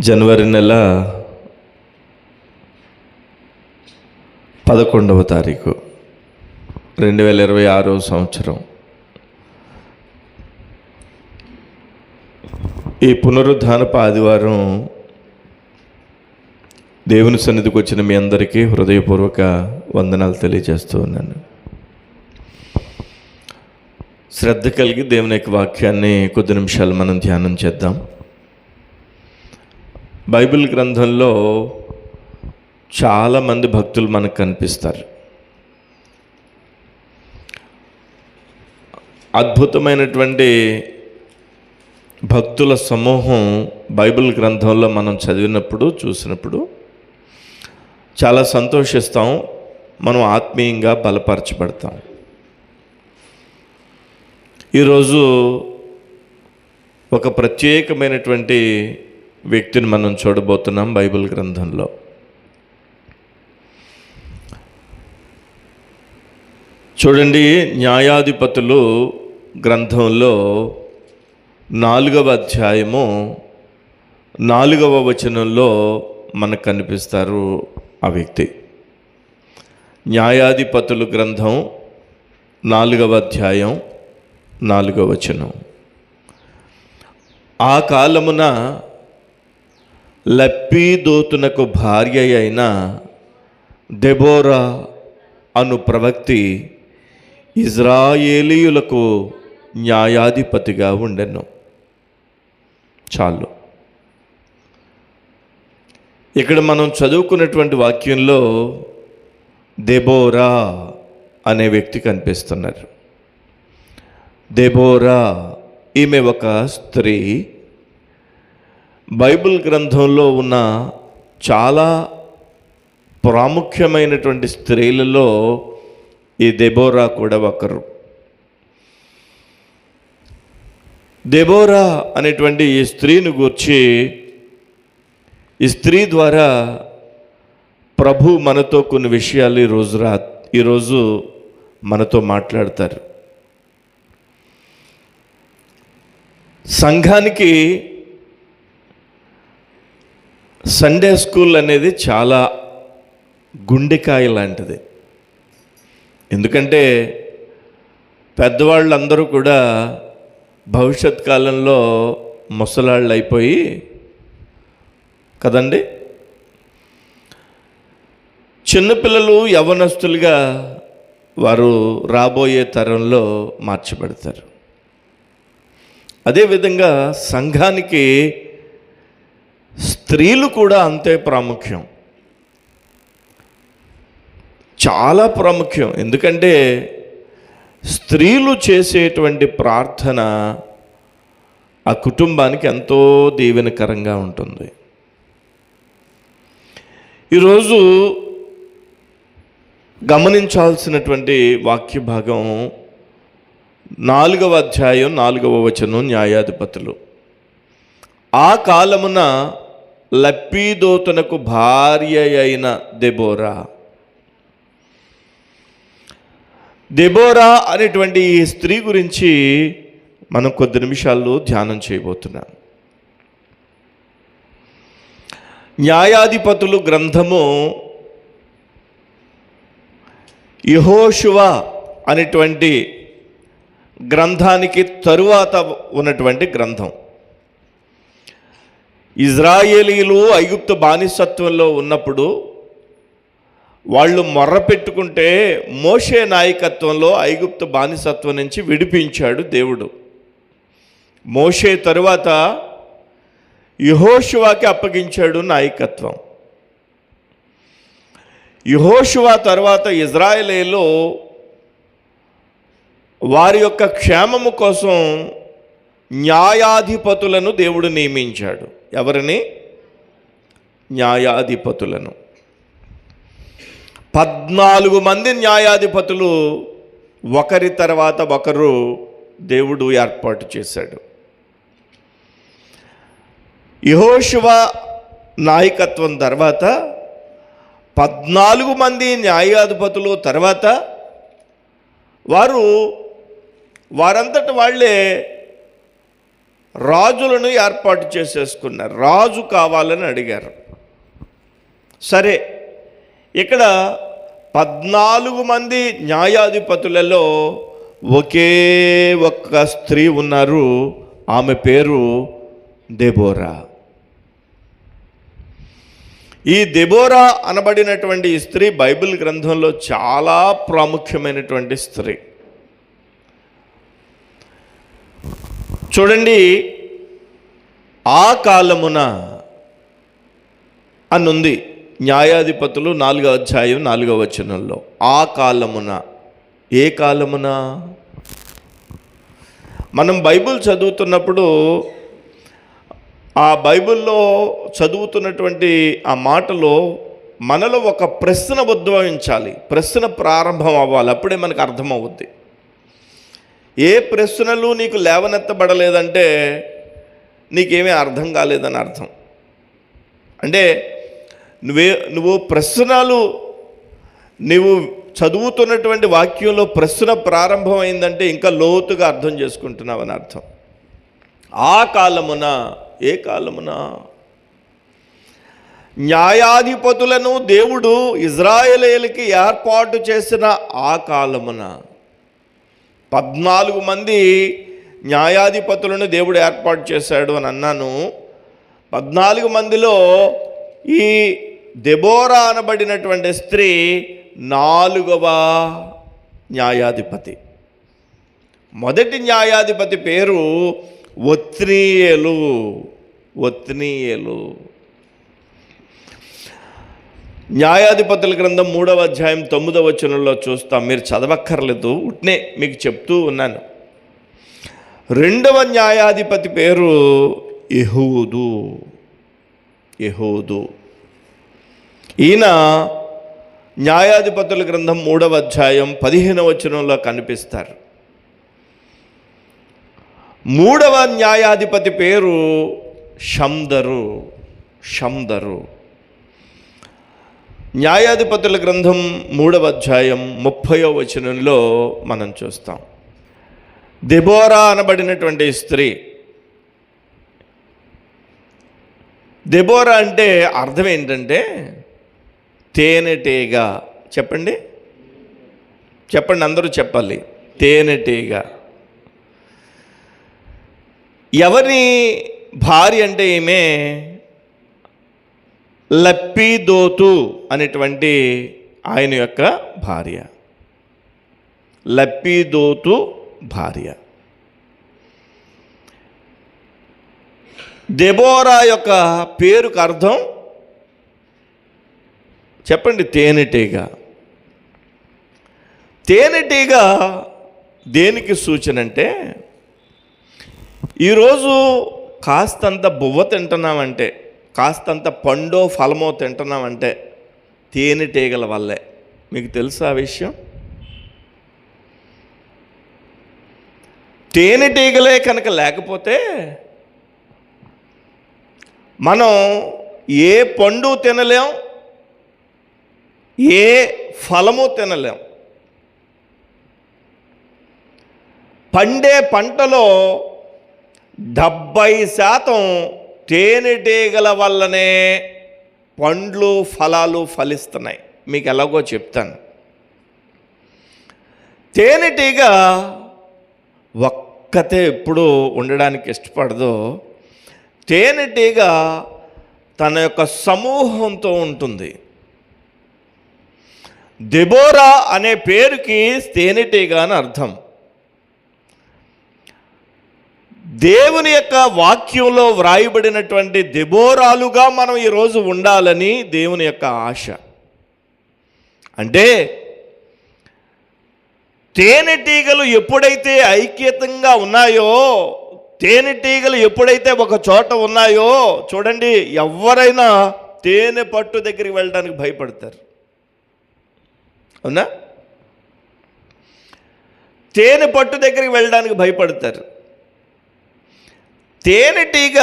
జనవరి నెల 11వ తారీఖు 2026 సంవత్సరం. ఈ పునరుద్ధానపు ఆదివారం దేవుని సన్నిధికి వచ్చిన మీ అందరికీ హృదయపూర్వక వందనాలు తెలియజేస్తూ ఉన్నాను. శ్రద్ధ కలిగి దేవుని యొక్క వాక్యాన్ని కొద్ది నిమిషాలు మనం ధ్యానం చేద్దాం. బైబిల్ గ్రంథంలో చాలామంది భక్తులు మనకు కనిపిస్తారు. అద్భుతమైనటువంటి భక్తుల సమూహం బైబిల్ గ్రంథంలో మనం చదివినప్పుడు చూసినప్పుడు చాలా సంతోషిస్తాం, మనం ఆత్మీయంగా బలపరచబడతాం. ఈరోజు ఒక ప్రత్యేకమైనటువంటి వ్యక్తిని మనం చూడబోతున్నాం బైబిల్ గ్రంథంలో. చూడండి, న్యాయాధిపతులు గ్రంథంలో 4వ అధ్యాయము 4వ వచనంలో మనకు కనిపిస్తారు ఆ వ్యక్తి. న్యాయాధిపతులు గ్రంథం 4వ అధ్యాయం 4వ వచనం. ఆ కాలమున లప్పీదోతునకు భార్య అయిన దెబోరా అను ప్రవక్తి ఇజ్రాయేలీయులకు న్యాయాధిపతిగా ఉండెను. చాలు. ఇక్కడ మనం చదువుకున్నటువంటి వాక్యంలో దెబోరా అనే వ్యక్తి కనిపిస్తున్నారు. దెబోరా, ఈమె ఒక స్త్రీ. బైబిల్ గ్రంథంలో ఉన్న చాలా ప్రాముఖ్యమైనటువంటి స్త్రీలలో ఈ దెబోరా కూడా ఒకరు. దెబోరా అనేటువంటి ఈ స్త్రీని గూర్చి, ఈ స్త్రీ ద్వారా ప్రభు మనతో కొన్ని విషయాలు ఈరోజు మనతో మాట్లాడతారు. సంఘానికి సండే స్కూల్ అనేది చాలా గుండెకాయ లాంటిది. ఎందుకంటే పెద్దవాళ్ళందరూ కూడా భవిష్యత్ కాలంలో ముసలాళ్ళు అయిపోయి కదండి, చిన్నపిల్లలు యవ్వనస్తులుగా వారు రాబోయే తరంలో మార్చబడతారు. అదేవిధంగా సంఘానికి స్త్రీలు కూడా అంతే ప్రాముఖ్యం, చాలా ప్రాముఖ్యం. ఎందుకంటే స్త్రీలు చేసేటువంటి ప్రార్థన ఆ కుటుంబానికి ఎంతో దీవెనకరంగా ఉంటుంది. ఈరోజు గమనించాల్సినటువంటి వాక్య భాగం 4వ అధ్యాయం 4వ వచనం. న్యాయాధిపతులు. ఆ కాలమున లప్పీదోతునకు భార్య అయిన దెబోరా. దెబోరా అనేటువంటి ఈ స్త్రీ గురించి మనం కొద్ది నిమిషాల్లో ధ్యానం చేయబోతున్నాం. న్యాయాధిపతులు గ్రంథము యెహోషువ అనేటువంటి గ్రంథానికి తరువాత ఉన్నటువంటి గ్రంథం. ఇజ్రాయేలీయులు ఐగుప్తు బానిసత్వంలో ఉన్నప్పుడు వాళ్ళు మొర్ర పెట్టుకుంటే మోషే నాయకత్వంలో ఐగుప్తు బానిసత్వం నుంచి విడిపించాడు దేవుడు. మోషే తరువాత యెహోషువకి అప్పగించాడు నాయకత్వం. యెహోషువ తర్వాత ఇజ్రాయేలీయులు వారి యొక్క క్షేమము కోసం న్యాయాధిపతులను దేవుడు నియమించాడు. ఎవరిని? న్యాయాధిపతులను. 14 మంది న్యాయాధిపతులు ఒకరి తర్వాత ఒకరు దేవుడు ఏర్పాటు చేశాడు. యెహోషువ నాయకత్వం తర్వాత 14 మంది న్యాయాధిపతులు తర్వాత వారంతట వాళ్ళే రాజులను ఏర్పాటు చేసేసుకున్నారు. రాజు కావాలని అడిగారు. సరే, ఇక్కడ 14 మంది న్యాయాధిపతులలో ఒకే ఒక్క స్త్రీ ఉన్నారు. ఆమె పేరు దెబోరా. ఈ దెబోరా అనబడినటువంటి ఈ స్త్రీ బైబిల్ గ్రంథంలో చాలా ప్రాముఖ్యమైనటువంటి స్త్రీ. చూడండి, ఆ కాలమున అనుంది న్యాయాధిపతులు 4వ అధ్యాయం 4వ వచనంలో. ఆ కాలమున, ఏ కాలమున? మనం బైబిల్ చదువుతున్నప్పుడు ఆ బైబిల్లో చదువుతున్నటువంటి ఆ మాటలో మనలో ఒక ప్రశ్న ఉద్భవించాలి, ప్రశ్న ప్రారంభం అవ్వాలి. అప్పుడే మనకు అర్థమవుద్ది. ఏ ప్రశ్నలు నీకు లేవనెత్తబడలేదంటే నీకేమీ అర్థం కాలేదని అర్థం. అంటే నువ్వు ప్రశ్నలు, నువ్వు చదువుతున్నటువంటి వాక్యంలో ప్రశ్న ప్రారంభమైందంటే ఇంకా లోతుగా అర్థం చేసుకుంటున్నావని అర్థం. ఆ కాలమున, ఏ కాలమున? న్యాయాధిపతులను దేవుడు ఇజ్రాయేలీయులకి ఏర్పాటు చేసిన ఆ కాలమున 14 మంది న్యాయాధిపతులను దేవుడు ఏర్పాటు చేశాడు అని అన్నాను. 14 మందిలో ఈ దెబోరా అనబడినటువంటి స్త్రీ 4వ న్యాయాధిపతి. మొదటి న్యాయాధిపతి పేరు ఒత్నీయేలు. న్యాయాధిపతుల గ్రంథం 3వ అధ్యాయం 9వ వచనంలో చూస్తాం. మీరు చదవక్కర్లేదు, ఉట్నే మీకు చెప్తూ ఉన్నాను. 2వ న్యాయాధిపతి పేరు యెహూదు. ఈయన న్యాయాధిపతుల గ్రంథం 3వ అధ్యాయం 15వ వచనంలో కనిపిస్తారు. 3వ న్యాయాధిపతి పేరు షందరు. న్యాయాధిపతుల గ్రంథం 3వ అధ్యాయం 30వ వచనంలో మనం చూస్తాం. దెబోరా అనబడినటువంటి స్త్రీ. దెబోరా అంటే అర్థం ఏంటంటే తేనెటీగ. చెప్పండి అందరూ చెప్పాలి. తేనెటీగ. ఎవరి భార్య అంటే ఈమె లప్పీదోతు అనేటువంటి ఆయన యొక్క భార్య. లప్పీదోతు భార్య. దెబోరా యొక్క పేరుకు అర్థం చెప్పండి, తేనెటీగ. తేనెటీగ దేనికి సూచన అంటే, ఈరోజు కాస్తంత బువ్వ తింటున్నామంటే, కాస్తంత పండో ఫలమో తింటున్నామంటే తేనెటీగల వల్లే. మీకు తెలుసా ఆ విషయం? తేనెటీగలే కనుక లేకపోతే మనం ఏ పండు తినలేం, ఏ ఫలము తినలేం. పండే పంటలో 70% తేనెటీగల వల్లనే పండ్లు ఫలాలు ఫలిస్తున్నాయి. మీకు ఎలాగో చెప్తాను. తేనెటీగ ఒక్కతే ఎప్పుడు ఉండడానికి ఇష్టపడదు. తేనెటీగ తన యొక్క సమూహంతో ఉంటుంది. దెబోరా అనే పేరుకి తేనెటీగ అని అర్థం. దేవుని యొక్క వాక్యంలో వ్రాయబడినటువంటి దెబోరాలుగా మనం ఈరోజు ఉండాలని దేవుని యొక్క ఆశ. అంటే తేనెటీగలు ఎప్పుడైతే ఐక్యతంగా ఉన్నాయో, తేనెటీగలు ఎప్పుడైతే ఒక చోట ఉన్నాయో, చూడండి, ఎవరైనా తేనె పట్టు దగ్గరికి వెళ్ళడానికి భయపడతారు. అవునా? తేనె పట్టు దగ్గరికి వెళ్ళడానికి భయపడతారు. తేనెటీగ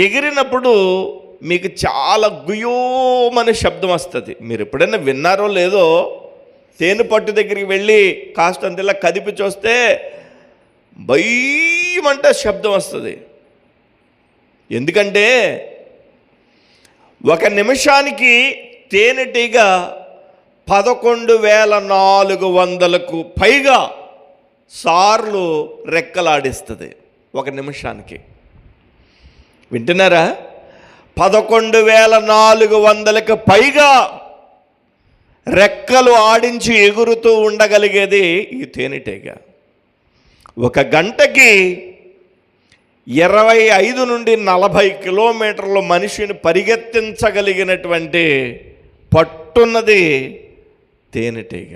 ఎగిరినప్పుడు మీకు చాలా గుయోమనే శబ్దం వస్తుంది. మీరు ఎప్పుడైనా విన్నారో లేదో, తేనె పట్టు దగ్గరికి వెళ్ళి కాస్తంతలా కదిపి చూస్తే భయమంటే శబ్దం వస్తుంది. ఎందుకంటే ఒక నిమిషానికి తేనెటీగ 11,400కు పైగా సార్లు రెక్కలాడిస్తుంది ఒక నిమిషానికి. వింటున్నారా? 11,400కు పైగా రెక్కలు ఆడించి ఎగురుతూ ఉండగలిగేది ఈ తేనెటీగ. ఒక గంటకి 25 నుండి 40 కిలోమీటర్లు మనిషిని పరిగెత్తించగలిగినటువంటి పట్టున్నది తేనెటీగ.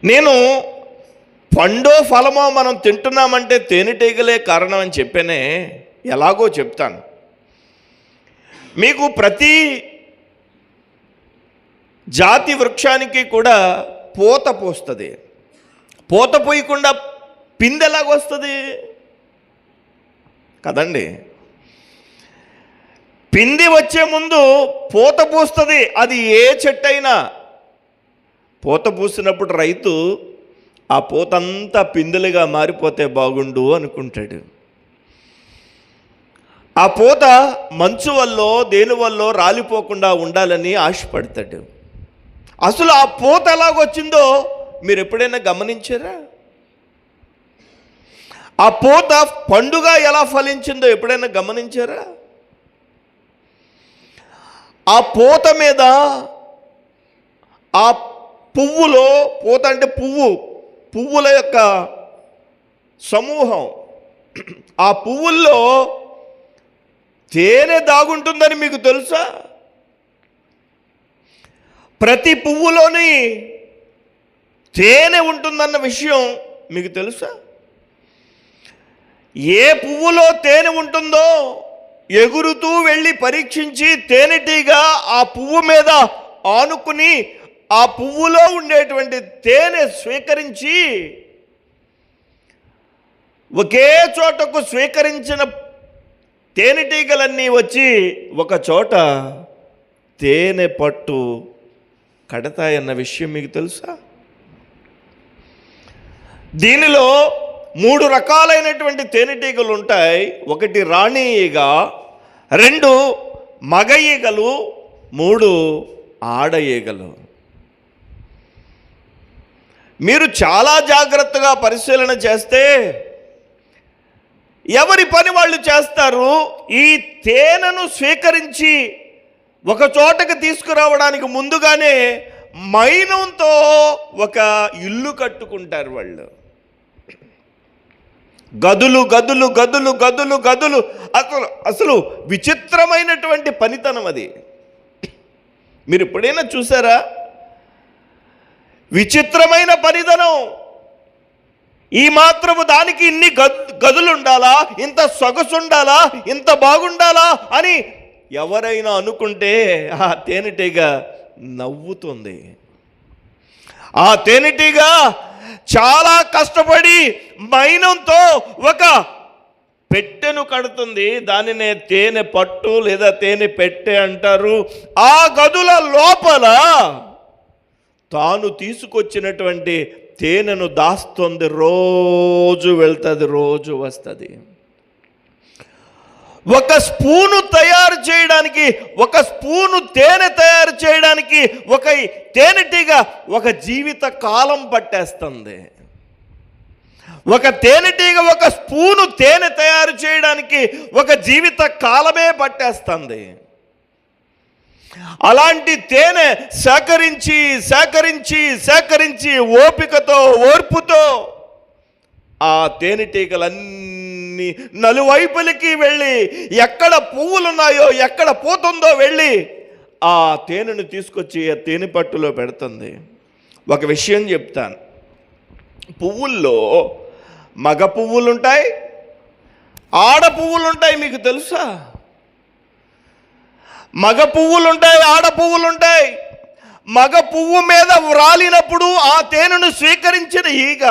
నేను పండో ఫలమో మనం తింటున్నామంటే తేనెటీగలే కారణం అని చెప్పానే. ఎలాగో చెప్తాను మీకు. ప్రతి జాతి వృక్షానికి కూడా పూత పోస్తుంది. పూత పోయకుండా పిందె ఎలాగొస్తుంది కదండి? పిండి వచ్చే ముందు పూత పూస్తుంది. అది ఏ చెట్టు అయినా పూత పూసినప్పుడు రైతు ఆ పూతంతా పిందెలుగా మారిపోతే బాగుండు అనుకుంటాడు. ఆ పూత మంచు వల్ల దేని వల్ల రాలిపోకుండా ఉండాలని ఆశపడతాడు. అసలు ఆ పూత ఎలాగొచ్చిందో మీరు ఎప్పుడైనా గమనించారా? ఆ పూత పండుగ ఎలా ఫలించిందో ఎప్పుడైనా గమనించారా? ఆ పూత మీద ఆ పువ్వులో, పూత అంటే పువ్వుల యొక్క సమూహం, ఆ పువ్వుల్లో తేనె దాగుంటుందని మీకు తెలుసా? ప్రతి పువ్వులోని తేనె ఉంటుందన్న విషయం మీకు తెలుసా? ఏ పువ్వులో తేనె ఉంటుందో ఎగురుతూ వెళ్ళి పరీక్షించి తేనెటీగ ఆ పువ్వు మీద ఆనుకుని ఆ పువ్వులో ఉండేటువంటి తేనె స్వీకరించి ఒకే చోటకు స్వీకరించిన తేనెటీగలన్నీ వచ్చి ఒక చోట తేనె పట్టు కడతాయన్న విషయం మీకు తెలుసా? దీనిలో 3 రకాలైనటువంటి తేనెటీగలు ఉంటాయి. ఒకటి రాణి ఈగ, 2 మగ ఈగలు, 3 ఆడ ఈగలు. మీరు చాలా జాగ్రత్తగా పరిశీలన చేస్తే ఎవరి పని వాళ్ళు చేస్తారు. ఈ తేనెను స్వీకరించి ఒక చోటకు తీసుకురావడానికి ముందుగానే మైనంతో ఒక ఇల్లు కట్టుకుంటారు వాళ్ళు. గదులు గదులు గదులు గదులు గదులు. అసలు విచిత్రమైనటువంటి పనితనం అది. మీరు ఎప్పుడైనా చూసారా? విచిత్రమైన పనితనం. ఈ మాత్రము దానికి ఇన్ని గదులు ఉండాలా, ఇంత సొగసు ఉండాలా, ఇంత బాగుండాలా అని ఎవరైనా అనుకుంటే ఆ తేనెటీగ నవ్వుతుంది. ఆ తేనెటీగ చాలా కష్టపడి మైనంతో ఒక పెట్టెను కడుతుంది. దానినే తేనె పట్టు లేదా తేనె పెట్టె అంటారు. ఆ గదుల లోపల తాను తీసుకొచ్చినటువంటి తేనెను దాస్తుంది. రోజు వెళ్తుంది, రోజు వస్తుంది. ఒక స్పూను తయారు చేయడానికి, ఒక స్పూను తేనె తయారు చేయడానికి ఒక తేనెటీగ ఒక జీవిత కాలం పట్టేస్తుంది. ఒక తేనెటీగ ఒక స్పూను తేనె తయారు చేయడానికి ఒక జీవిత కాలమే పట్టేస్తుంది. అలాంటి తేనె సేకరించి సేకరించి సేకరించి ఓపికతో, ఓర్పుతో ఆ తేనెటీగలన్నీ నలువైపులకి వెళ్ళి ఎక్కడ పువ్వులున్నాయో, ఎక్కడ పోతుందో వెళ్ళి ఆ తేనెను తీసుకొచ్చి ఆ తేనె పట్టులో పెడుతుంది. ఒక విషయం చెప్తాను. పువ్వుల్లో మగ పువ్వులుంటాయి, ఆడ పువ్వులుంటాయి. మీకు తెలుసా? మగ పువ్వులుంటాయి, ఆడ పువ్వులుంటాయి. మగ పువ్వు మీద వ్రాలినప్పుడు ఆ తేనెను స్వీకరించిన ఈగ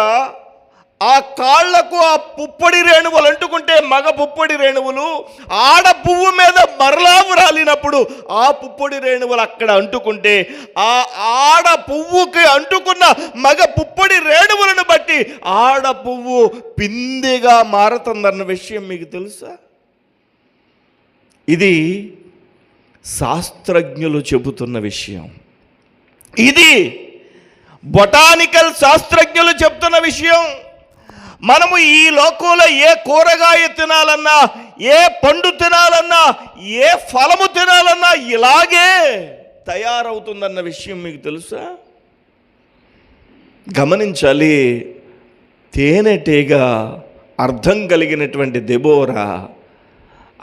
ఆ కాళ్లకు ఆ పుప్పొడి రేణువులు అంటుకుంటే మగ పుప్పొడి రేణువులు ఆడ పువ్వు మీద మరలావు రాలినప్పుడు ఆ పుప్పొడి రేణువులు అక్కడ అంటుకుంటే ఆ ఆడ పువ్వుకి అంటుకున్న మగ పుప్పొడి రేణువులను బట్టి ఆడ పువ్వు పిందెగా మారుతుందన్న విషయం మీకు తెలుసా? ఇది శాస్త్రజ్ఞులు చెబుతున్న విషయం. ఇది బొటానికల్ శాస్త్రజ్ఞులు చెప్తున్న విషయం. మనము ఈ లోకంలో ఏ కూరగాయ తినాలన్నా, ఏ పండు తినాలన్నా, ఏ ఫలము తినాలన్నా ఇలాగే తయారవుతుందన్న విషయం మీకు తెలుసా? గమనించాలి. తేనెటీగా అర్థం కలిగినటువంటి దెబోరా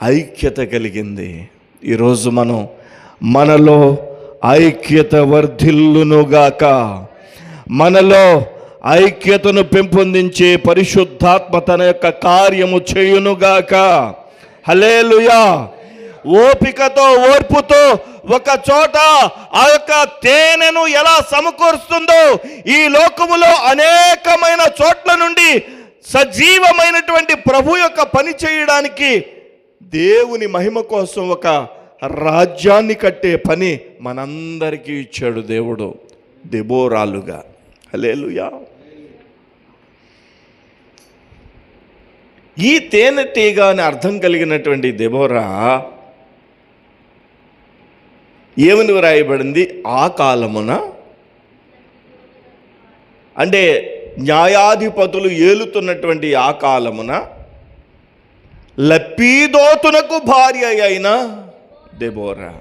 ఐక్యత కలిగింది. ఈరోజు మనలో ఐక్యత వర్ధిల్లునుగాక. మనలో ఐక్యతను పెంపొందించే పరిశుద్ధాత్మ తన యొక్క కార్యము చేయునుగాక. హల్లెలూయా. ఓపికతో ఓర్పుతో ఒక చోట ఆ యొక్క తేనెను ఎలా సమకూరుస్తుందో ఈ లోకములో అనేకమైన చోట్ల నుండి సజీవమైనటువంటి ప్రభు యొక్క పని చేయడానికి దేవుని మహిమ కోసం ఒక రాజ్యాన్ని కట్టే పని మనందరికీ ఇచ్చాడు దేవుడు దెబోరాలుగా. హల్లెలూయా. ఈ తేనెటీగ అని అర్థం కలిగినటువంటి దెబోరా ఏమని వ్రాయబడింది? ఆ కాలమున అంటే న్యాయాధిపతులు ఏలుతున్నటువంటి ఆ కాలమున లప్పీదోతునకు భార్య అయిన దెబోరా.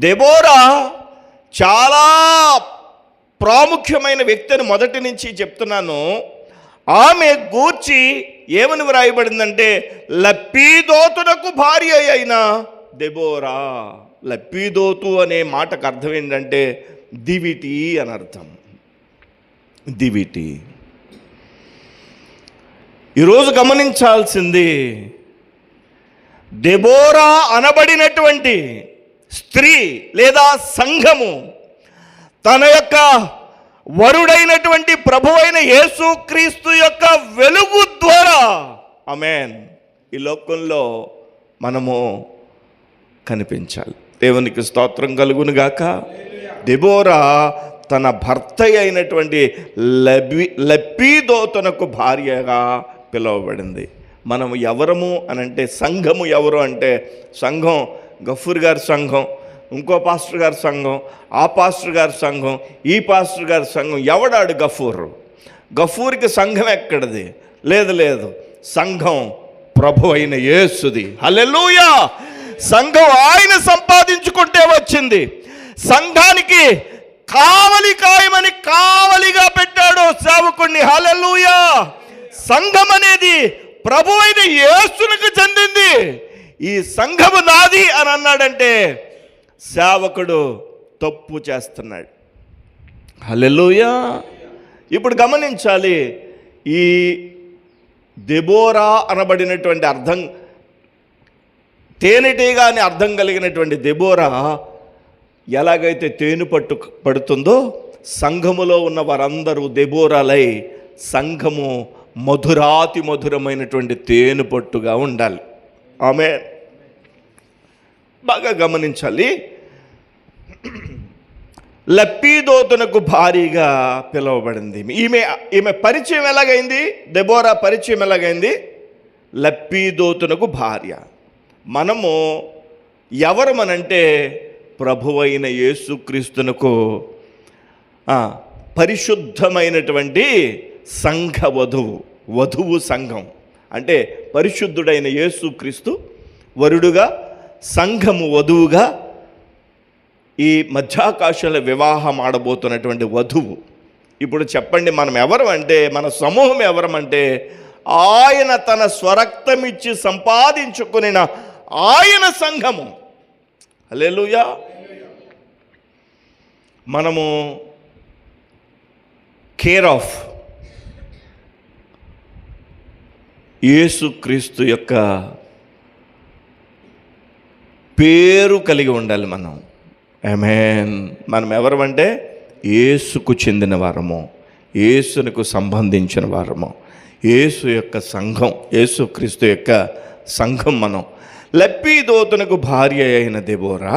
దెబోరా చాలా ప్రాముఖ్యమైన వ్యక్తిని మొదటి నుంచి చెప్తున్నాను. ఆమె గూర్చి ఏమని వ్రాయబడిందంటే లప్పీదోతునకు భార్య అయిన దెబోరా. లప్పీదోతు అనే మాటకు అర్థం ఏంటంటే దివిటి అని అర్థం. దివిటి. ఈరోజు గమనించాల్సింది, దెబోరా అనబడినటువంటి స్త్రీ లేదా సంఘము తన యొక్క వరుడైనటువంటి ప్రభువైన యేసుక్రీస్తు యొక్క వెలుగు ద్వారా ఆమేన్ ఈ లోకంలో మనము కనిపించాలి. దేవునికి స్తోత్రం కలుగును గాక. దెబోరా తన భర్త అయినటువంటి లప్పీదోతునకు భార్యగా పిలువబడింది. మనం ఎవరము అని అంటే, సంఘము ఎవరు అంటే, సంఘం గఫూర్ గారి సంఘం, ఇంకో పాస్టర్ గారి సంఘం, ఆ పాస్టర్ గారి సంఘం, ఈ పాస్టర్ గారి సంఘం. ఎవడాడు గఫూర్కి సంఘం ఎక్కడిది? లేదు, సంఘం ప్రభు అయిన యేసుది. హల్లెలూయా. సంఘం ఆయన సంపాదించుకుంటే వచ్చింది. సంఘానికి కావలి కాయమని కావలిగా పెట్టాడు సేవకుణ్ణి. హల్లెలూయా. సంఘం అనేది ప్రభు అయిన యేసునికి చెందింది. ఈ సంఘము నాది అని అన్నాడంటే సేవకుడు తప్పు చేస్తున్నాడు. హల్లెలూయా. ఇప్పుడు గమనించాలి, ఈ దెబోరా అనబడినటువంటి అర్థం, తేనెటీగ అని అర్థం కలిగినటువంటి దెబోరా ఎలాగైతే తేనె పడుతుందో సంఘములో ఉన్న వారందరూ దెబోరాలై సంఘము మధురాతి మధురమైనటువంటి తేనె పట్టుగా ఉండాలి. ఆమేన్. బాగా గమనించాలి. లప్పీదోతునకు భారీగా పిలువబడింది. ఈమె పరిచయం ఎలాగైంది? దెబోరా పరిచయం ఎలాగైంది? లప్పీదోతునకు భార్య. మనము ఎవరమనంటే ప్రభువైన యేసుక్రీస్తునకు పరిశుద్ధమైనటువంటి సంఘ వధువు సంఘం అంటే పరిశుద్ధుడైన యేసుక్రీస్తు వరుడుగా, సంఘము వధువుగా ఈ మధ్యాకాశంలో వివాహం ఆడబోతున్నటువంటి వధువు. ఇప్పుడు చెప్పండి, మనం ఎవరు అంటే, మన సమూహం ఎవరమంటే ఆయన తన స్వరక్తమిచ్చి సంపాదించుకునిన ఆయన సంఘము. హల్లెలూయా. మనము కేర్ ఆఫ్ యేసుక్రీస్తు యొక్క పేరు కలిగి ఉండాలి మనం. ఆమేన్. మనం ఎవరమంటే యేసుకు చెందిన వారము. యేసునకు సంబంధించిన వారము, యేసు యొక్క సంఘం, యేసుక్రీస్తు యొక్క సంఘం మనం. లెప్పీదోతునకు భార్య అయిన దెబోరా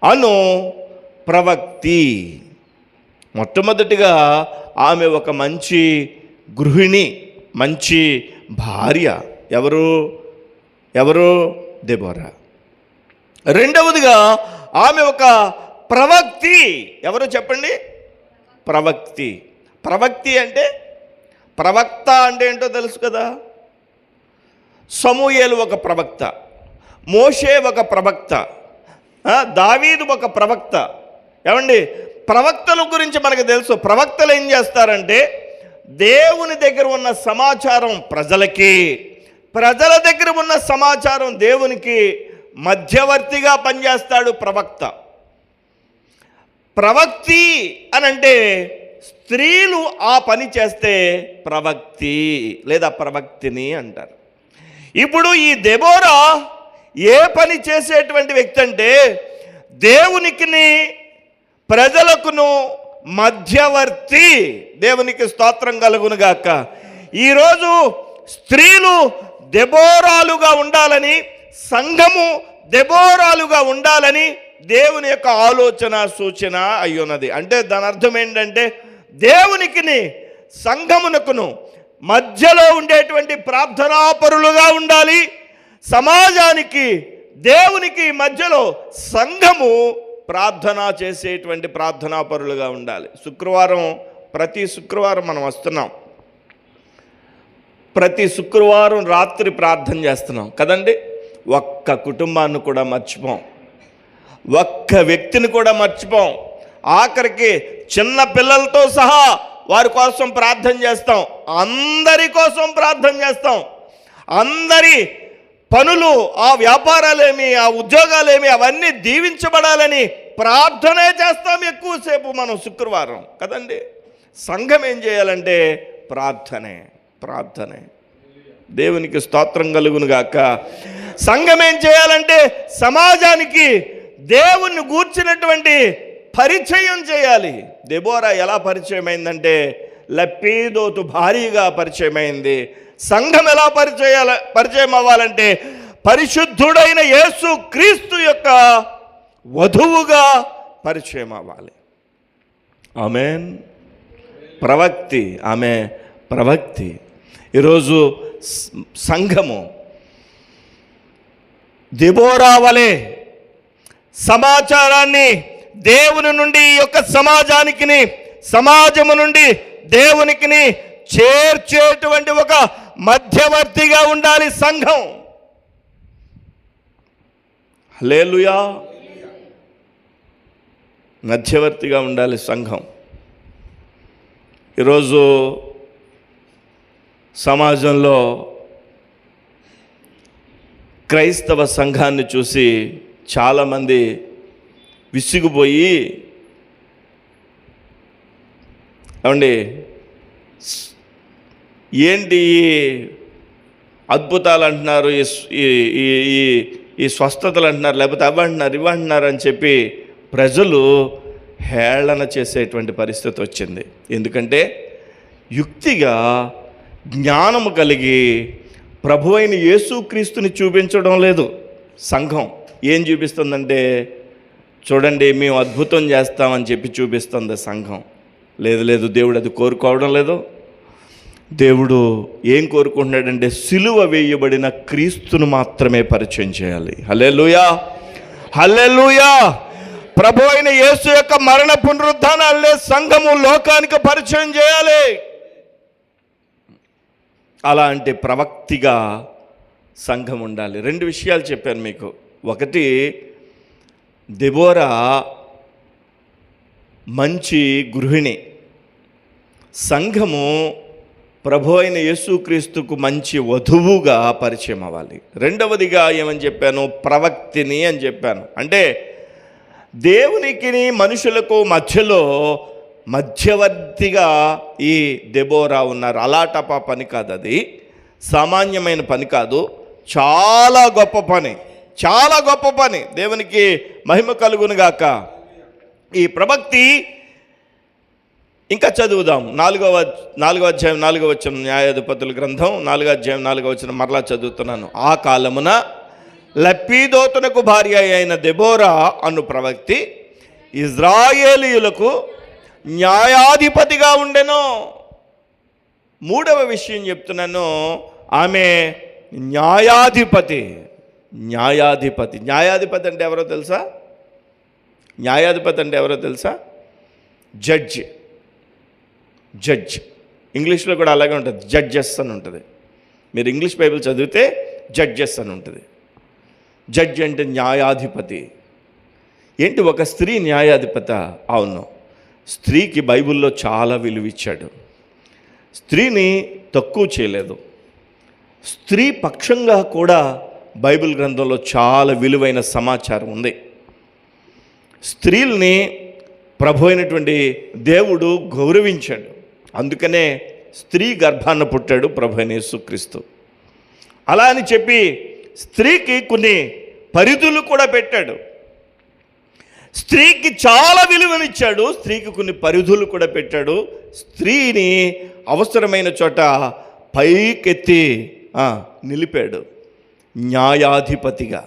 అను ప్రవక్తి. మొట్టమొదటిగా ఆమె ఒక మంచి గృహిణి, మంచి భార్య. ఎవరు దెబోరా. రెండవదిగా ఆమె ఒక ప్రవక్తి. ఎవరు చెప్పండి? ప్రవక్తి. ప్రవక్తి అంటే, ప్రవక్త అంటే ఏంటో తెలుసు కదా. సమూయేలు ఒక ప్రవక్త, మోషే ఒక ప్రవక్త, దావీదు ఒక ప్రవక్త. ఏమండి, ప్రవక్తల గురించి మనకు తెలుసు. ప్రవక్తలు ఏం చేస్తారంటే దేవుని దగ్గర ఉన్న సమాచారం ప్రజలకి, ప్రజల దగ్గర ఉన్న సమాచారం దేవునికి మధ్యవర్తిగా పనిచేస్తాడు ప్రవక్త. ప్రవక్తి అనంటే స్త్రీలు ఆ పని చేస్తే ప్రవక్తి లేదా ప్రవక్తిని అంటారు. ఇప్పుడు ఈ దెబోరా ఏ పని చేసేటువంటి వ్యక్తి అంటే దేవునికిని ప్రజలకును మధ్యవర్తి. దేవునికి స్తోత్రం కలుగునుగాక. ఈరోజు స్త్రీలు దెబోరాలుగా ఉండాలని, సంఘము దెబోరాలుగా ఉండాలని దేవుని యొక్క ఆలోచన, సూచన అయ్యున్నది. అంటే దాని అర్థం ఏంటంటే దేవునికిని సంఘమునకును మధ్యలో ఉండేటువంటి ప్రార్థనాపరులుగా ఉండాలి. సమాజానికి దేవునికి మధ్యలో సంఘము ప్రార్థన చేసేటువంటి ప్రార్థనాపరులుగా ఉండాలి. ప్రతి శుక్రవారం మనం వస్తున్నాం. ప్రతి శుక్రవారం రాత్రి ప్రార్థన చేస్తున్నాం కదండి. ఒక్క కుటుంబాన్ని కూడా మర్చిపోం, ఒక్క వ్యక్తిని కూడా మర్చిపోం. ఆఖరికి చిన్న పిల్లలతో సహా వారి కోసం ప్రార్థన చేస్తాం. అందరి కోసం ప్రార్థన చేస్తాం. అందరి పనులు, ఆ వ్యాపారాలేమి, ఆ ఉద్యోగాలేమి, అవన్నీ దీవించబడాలని ప్రార్థనే చేస్తాం ఎక్కువసేపు మనం శుక్రవారం కదండి. సంఘం ఏం చేయాలంటే ప్రార్థనే. దేవునికి స్తోత్రం కలుగునుగాక. సంఘం ఏం చేయాలంటే సమాజానికి దేవుణ్ణి గూర్చినటువంటి పరిచయం చేయాలి. దెబోరా ఎలా పరిచయం అయిందంటే లెప్పీదోతు భారీగా పరిచయం అయింది. సంఘం ఎలా పరిచయం అవ్వాలంటే పరిశుద్ధుడైన యేసు క్రీస్తు యొక్క వధువుగా పరిచయం అవ్వాలి. ఆమేన్. ఆమె ప్రవక్తి. ఈరోజు సంఘము దెబోరా వలె సమాచారాన్ని దేవుని నుండి ఈ యొక్క సమాజానికి, సమాజము నుండి దేవునికి చేర్చేటువంటి ఒక మధ్యవర్తిగా ఉండాలి సంఘం. హల్లెలూయా. మధ్యవర్తిగా ఉండాలి సంఘం. ఈరోజు సమాజంలో క్రైస్తవ సంఘాన్ని చూసి చాలామంది విసిగిపోయి, ఏమండి ఏంటి అద్భుతాలు అంటున్నారు, ఈ స్వస్థతలు అంటున్నారు, లేకపోతే అవ్వంటున్నారు ఇవ్వంటున్నారు అని చెప్పి ప్రజలు హేళన చేసేటువంటి పరిస్థితి వచ్చింది. ఎందుకంటే యుక్తిగా జ్ఞానము కలిగి ప్రభు అయిన యేసుక్రీస్తుని చూపించడం లేదు. సంఘం ఏం చూపిస్తుందంటే చూడండి మేము అద్భుతం చేస్తామని చెప్పి చూపిస్తుంది సంఘం. లేదు, దేవుడు అది కోరుకోవడం లేదు. దేవుడు ఏం కోరుకుంటున్నాడంటే సిలువ వేయబడిన క్రీస్తును మాత్రమే పరిచయం చేయాలి. హల్లెలూయా. ప్రభు అయిన యేసు యొక్క మరణ పునరుద్ధానాలనే సంఘము లోకానికి పరిచయం చేయాలి. అలాంటి ప్రవక్తిగా సంఘం ఉండాలి. 2 విషయాలు చెప్పాను మీకు. ఒకటి, దెబోరా మంచి గృహిణి. సంఘము ప్రభు అయిన యేసుక్రీస్తుకు మంచి వధువుగా పరిచయం అవ్వాలి. రెండవదిగా ఏమని చెప్పాను? ప్రవక్తిని అని చెప్పాను. అంటే దేవునికి మనుషులకు మధ్యలో మధ్యవర్తిగా ఈ దెబోరా ఉన్నారు. అలాటపా పని కాదు, అది సామాన్యమైన పని కాదు, చాలా గొప్ప పని, చాలా గొప్ప పని. దేవునికి మహిమ కలుగునుగాక. ఈ ప్రవక్తి ఇంకా చదువుదాం. నాలుగవ అధ్యాయం 4వ వచనం, న్యాయాధిపతుల గ్రంథం 4వ అధ్యాయం 4వ వచనం మరలా చదువుతున్నాను. ఆ కాలమున లప్పీదోతునకు భార్య అయిన దెబోరా అను ప్రవక్తి ఇజ్రాయేలీయులకు న్యాయాధిపతిగా ఉండెను. మూడవ విషయం చెప్తున్నాను, ఆమె న్యాయాధిపతి. న్యాయాధిపతి న్యాయాధిపతి అంటే ఎవరో తెలుసా? న్యాయాధిపతి అంటే ఎవరో తెలుసా? జడ్జ్. జడ్జ్ ఇంగ్లీష్లో కూడా అలాగే ఉంటుంది, జడ్జెస్ అని ఉంటుంది. మీరు ఇంగ్లీష్ బైబిల్ చదివితే జడ్జెస్ అని ఉంటుంది. జడ్జ్ అంటే న్యాయాధిపతి. ఏంటి, ఒక స్త్రీ న్యాయాధిపత? అవును, స్త్రీకి బైబిల్లో చాలా విలువ ఇచ్చాడు. స్త్రీని తక్కువ చేయలేదు. స్త్రీ పక్షంగా కూడా బైబిల్ గ్రంథంలో చాలా విలువైన సమాచారం ఉంది. స్త్రీల్ని ప్రభు అయినటువంటి దేవుడు గౌరవించాడు. అందుకనే స్త్రీ గర్భాన పుట్టాడు ప్రభు అయిన యేసుక్రీస్తు. అలా అని చెప్పి స్త్రీకి కొన్ని పరిధులు కూడా పెట్టాడు. స్త్రీకి చాలా విలువనిచ్చాడు, స్త్రీకి కొన్ని పరిధులు కూడా పెట్టాడు. స్త్రీని అవసరమైన చోట పైకెత్తి నిలిపాడు న్యాయాధిపతిగా.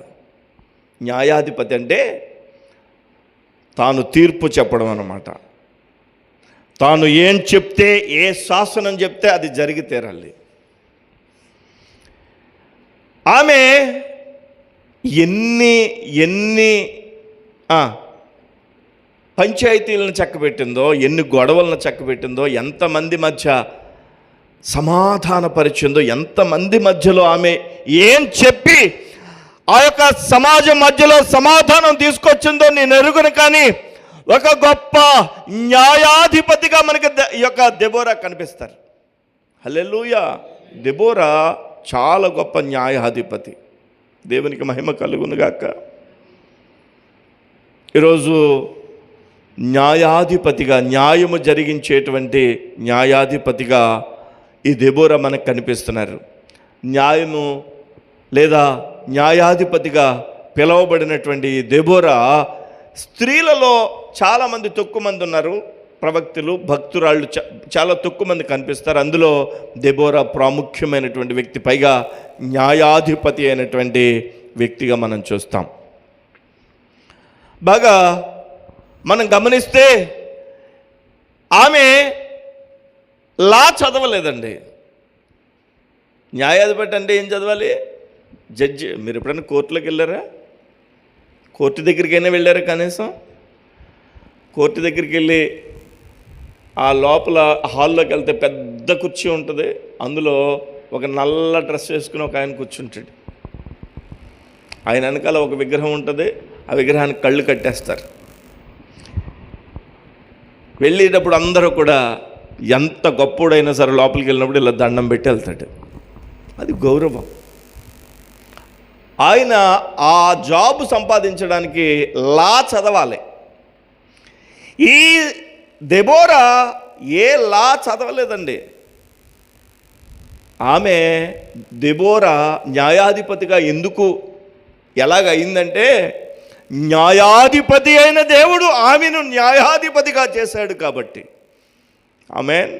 న్యాయాధిపతి అంటే తాను తీర్పు చెప్పడం అన్నమాట. తాను ఏం చెప్తే, ఏ శాసనం చెప్తే అది జరిగి తీరాలి. ఆమె ఎన్ని పంచాయతీలను చక్కబెట్టిందో, ఎన్ని గొడవలను చక్కబెట్టిందో, ఎంతమంది మధ్య సమాధానపరిచిందో, ఎంతమంది మధ్యలో ఆమె ఏం చెప్పి ఆ యొక్క సమాజం మధ్యలో సమాధానం తీసుకొచ్చిందో నేను ఎరుగును. కానీ ఒక గొప్ప న్యాయాధిపతిగా మనకి ఈ యొక్క దెబోరా కనిపిస్తారు. హల్లెలూయా. దెబోరా చాలా గొప్ప న్యాయాధిపతి. దేవునికి మహిమ కలుగునుగాక. ఈరోజు న్యాయాధిపతిగా, న్యాయము జరిగించేటువంటి న్యాయాధిపతిగా ఈ దెబోరా మనకు కనిపిస్తున్నారు. న్యాయము లేదా న్యాయాధిపతిగా పిలువబడినటువంటి దెబోరా స్త్రీలలో చాలామంది తక్కువ మంది ఉన్నారు. ప్రవక్తులు, భక్తురాళ్ళు చాలా తక్కువ మంది కనిపిస్తారు. అందులో దెబోరా ప్రాముఖ్యమైనటువంటి వ్యక్తి, పైగా న్యాయాధిపతి అయినటువంటి వ్యక్తిగా మనం చూస్తాం. బాగా మనం గమనిస్తే ఆమె లా చదవలేదండి. న్యాయాధిపతి అంటే ఏం చదవాలి? జడ్జి. మీరు ఎప్పుడైనా కోర్టులోకి వెళ్ళారా? కోర్టు దగ్గరికైనా వెళ్ళారా? కనీసం కోర్టు దగ్గరికి వెళ్ళి ఆ లోపల హాల్లోకి వెళ్తే పెద్ద కుర్చీ ఉంటుంది. అందులో ఒక నల్ల డ్రెస్ వేసుకుని ఒక ఆయన కూర్చుంటాడు. ఆయన వెనకాల ఒక విగ్రహం ఉంటుంది. ఆ విగ్రహానికి కళ్ళు కట్టేస్తారు. వెళ్ళేటప్పుడు అందరూ కూడా ఎంత గొప్పోడైనా సరే లోపలికి వెళ్ళినప్పుడు ఇలా దండం పెట్టి వెళ్తాడు. అది గౌరవం. ఆయన ఆ జాబ్ సంపాదించడానికి లా చదవాలి. ఈ దెబోరా ఏ లా చదవలేదండి. ఆమె దెబోరా న్యాయాధిపతిగా ఎలాగ అయిందంటే, న్యాయాధిపతి అయిన దేవుడు ఆమెను న్యాయాధిపతిగా చేశాడు కాబట్టి. ఆమేన్.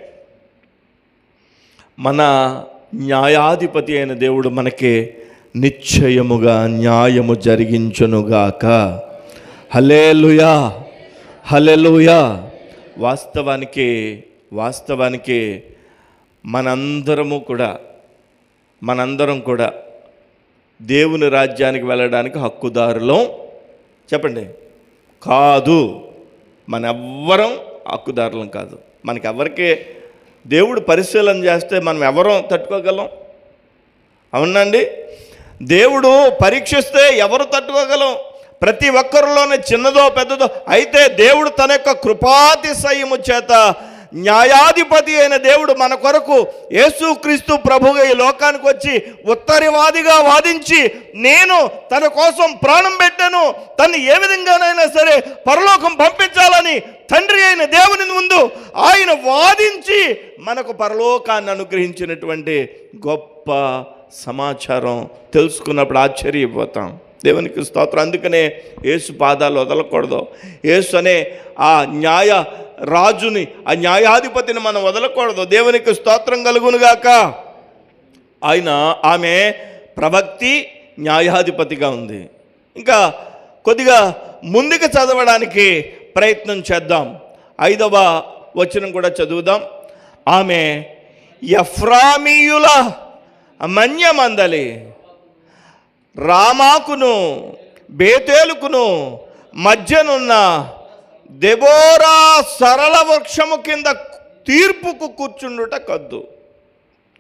మన న్యాయాధిపతి అయిన దేవుడు మనకి నిశ్చయముగా న్యాయము జరిగించునుగాక. హల్లెలూయా, హల్లెలూయా. వాస్తవానికి మనందరం కూడా దేవుని రాజ్యానికి వెళ్ళడానికి హక్కుదారులం. చెప్పండి, కాదు. మనెవ్వరం హక్కుదారులం కాదు. మనకెవ్వరికి దేవుడు పరిశీలన చేస్తే మనం ఎవరం తట్టుకోగలం? అవునండి. దేవుడు పరీక్షిస్తే ఎవరు తట్టుకోగలం? ప్రతి ఒక్కరిలోనే చిన్నదో పెద్దదో. అయితే దేవుడు తన యొక్క కృపాతిశయము చేత న్యాయాధిపతి అయిన దేవుడు మన కొరకు యేసుక్రీస్తు ప్రభుగా ఈ లోకానికి వచ్చి ఉత్తరవాదిగా వాదించి, నేను తన కోసం ప్రాణం పెట్టాను, తను ఏ విధంగానైనా సరే పరలోకం పంపించాలని తండ్రి అయిన దేవుని ముందు ఆయన వాదించి మనకు పరలోకాన్ని అనుగ్రహించినటువంటి గొప్ప సమాచారం తెలుసుకున్నప్పుడు ఆశ్చర్యపోతాం. దేవునికి స్తోత్రం. అందుకనే యేసు పాదాలు వదలకూడదు. యేసు అనే ఆ న్యాయ రాజుని, ఆ న్యాయాధిపతిని మనం వదలకూడదు. దేవునికి స్తోత్రం కలుగునుగాక. ఆమె ప్రవక్తి, న్యాయాధిపతిగా ఉంది. ఇంకా కొద్దిగా ముందుకు చదవడానికి ప్రయత్నం చేద్దాం. 5వ వచనం కూడా చదువుదాం. ఆమె ఎఫ్రామీయుల మన్యమందలి రామాకును బేతేలుకును మధ్యనున్న దెబోరా సరళ వృక్షము కింద తీర్పుకు కూర్చుండుట కద్దు.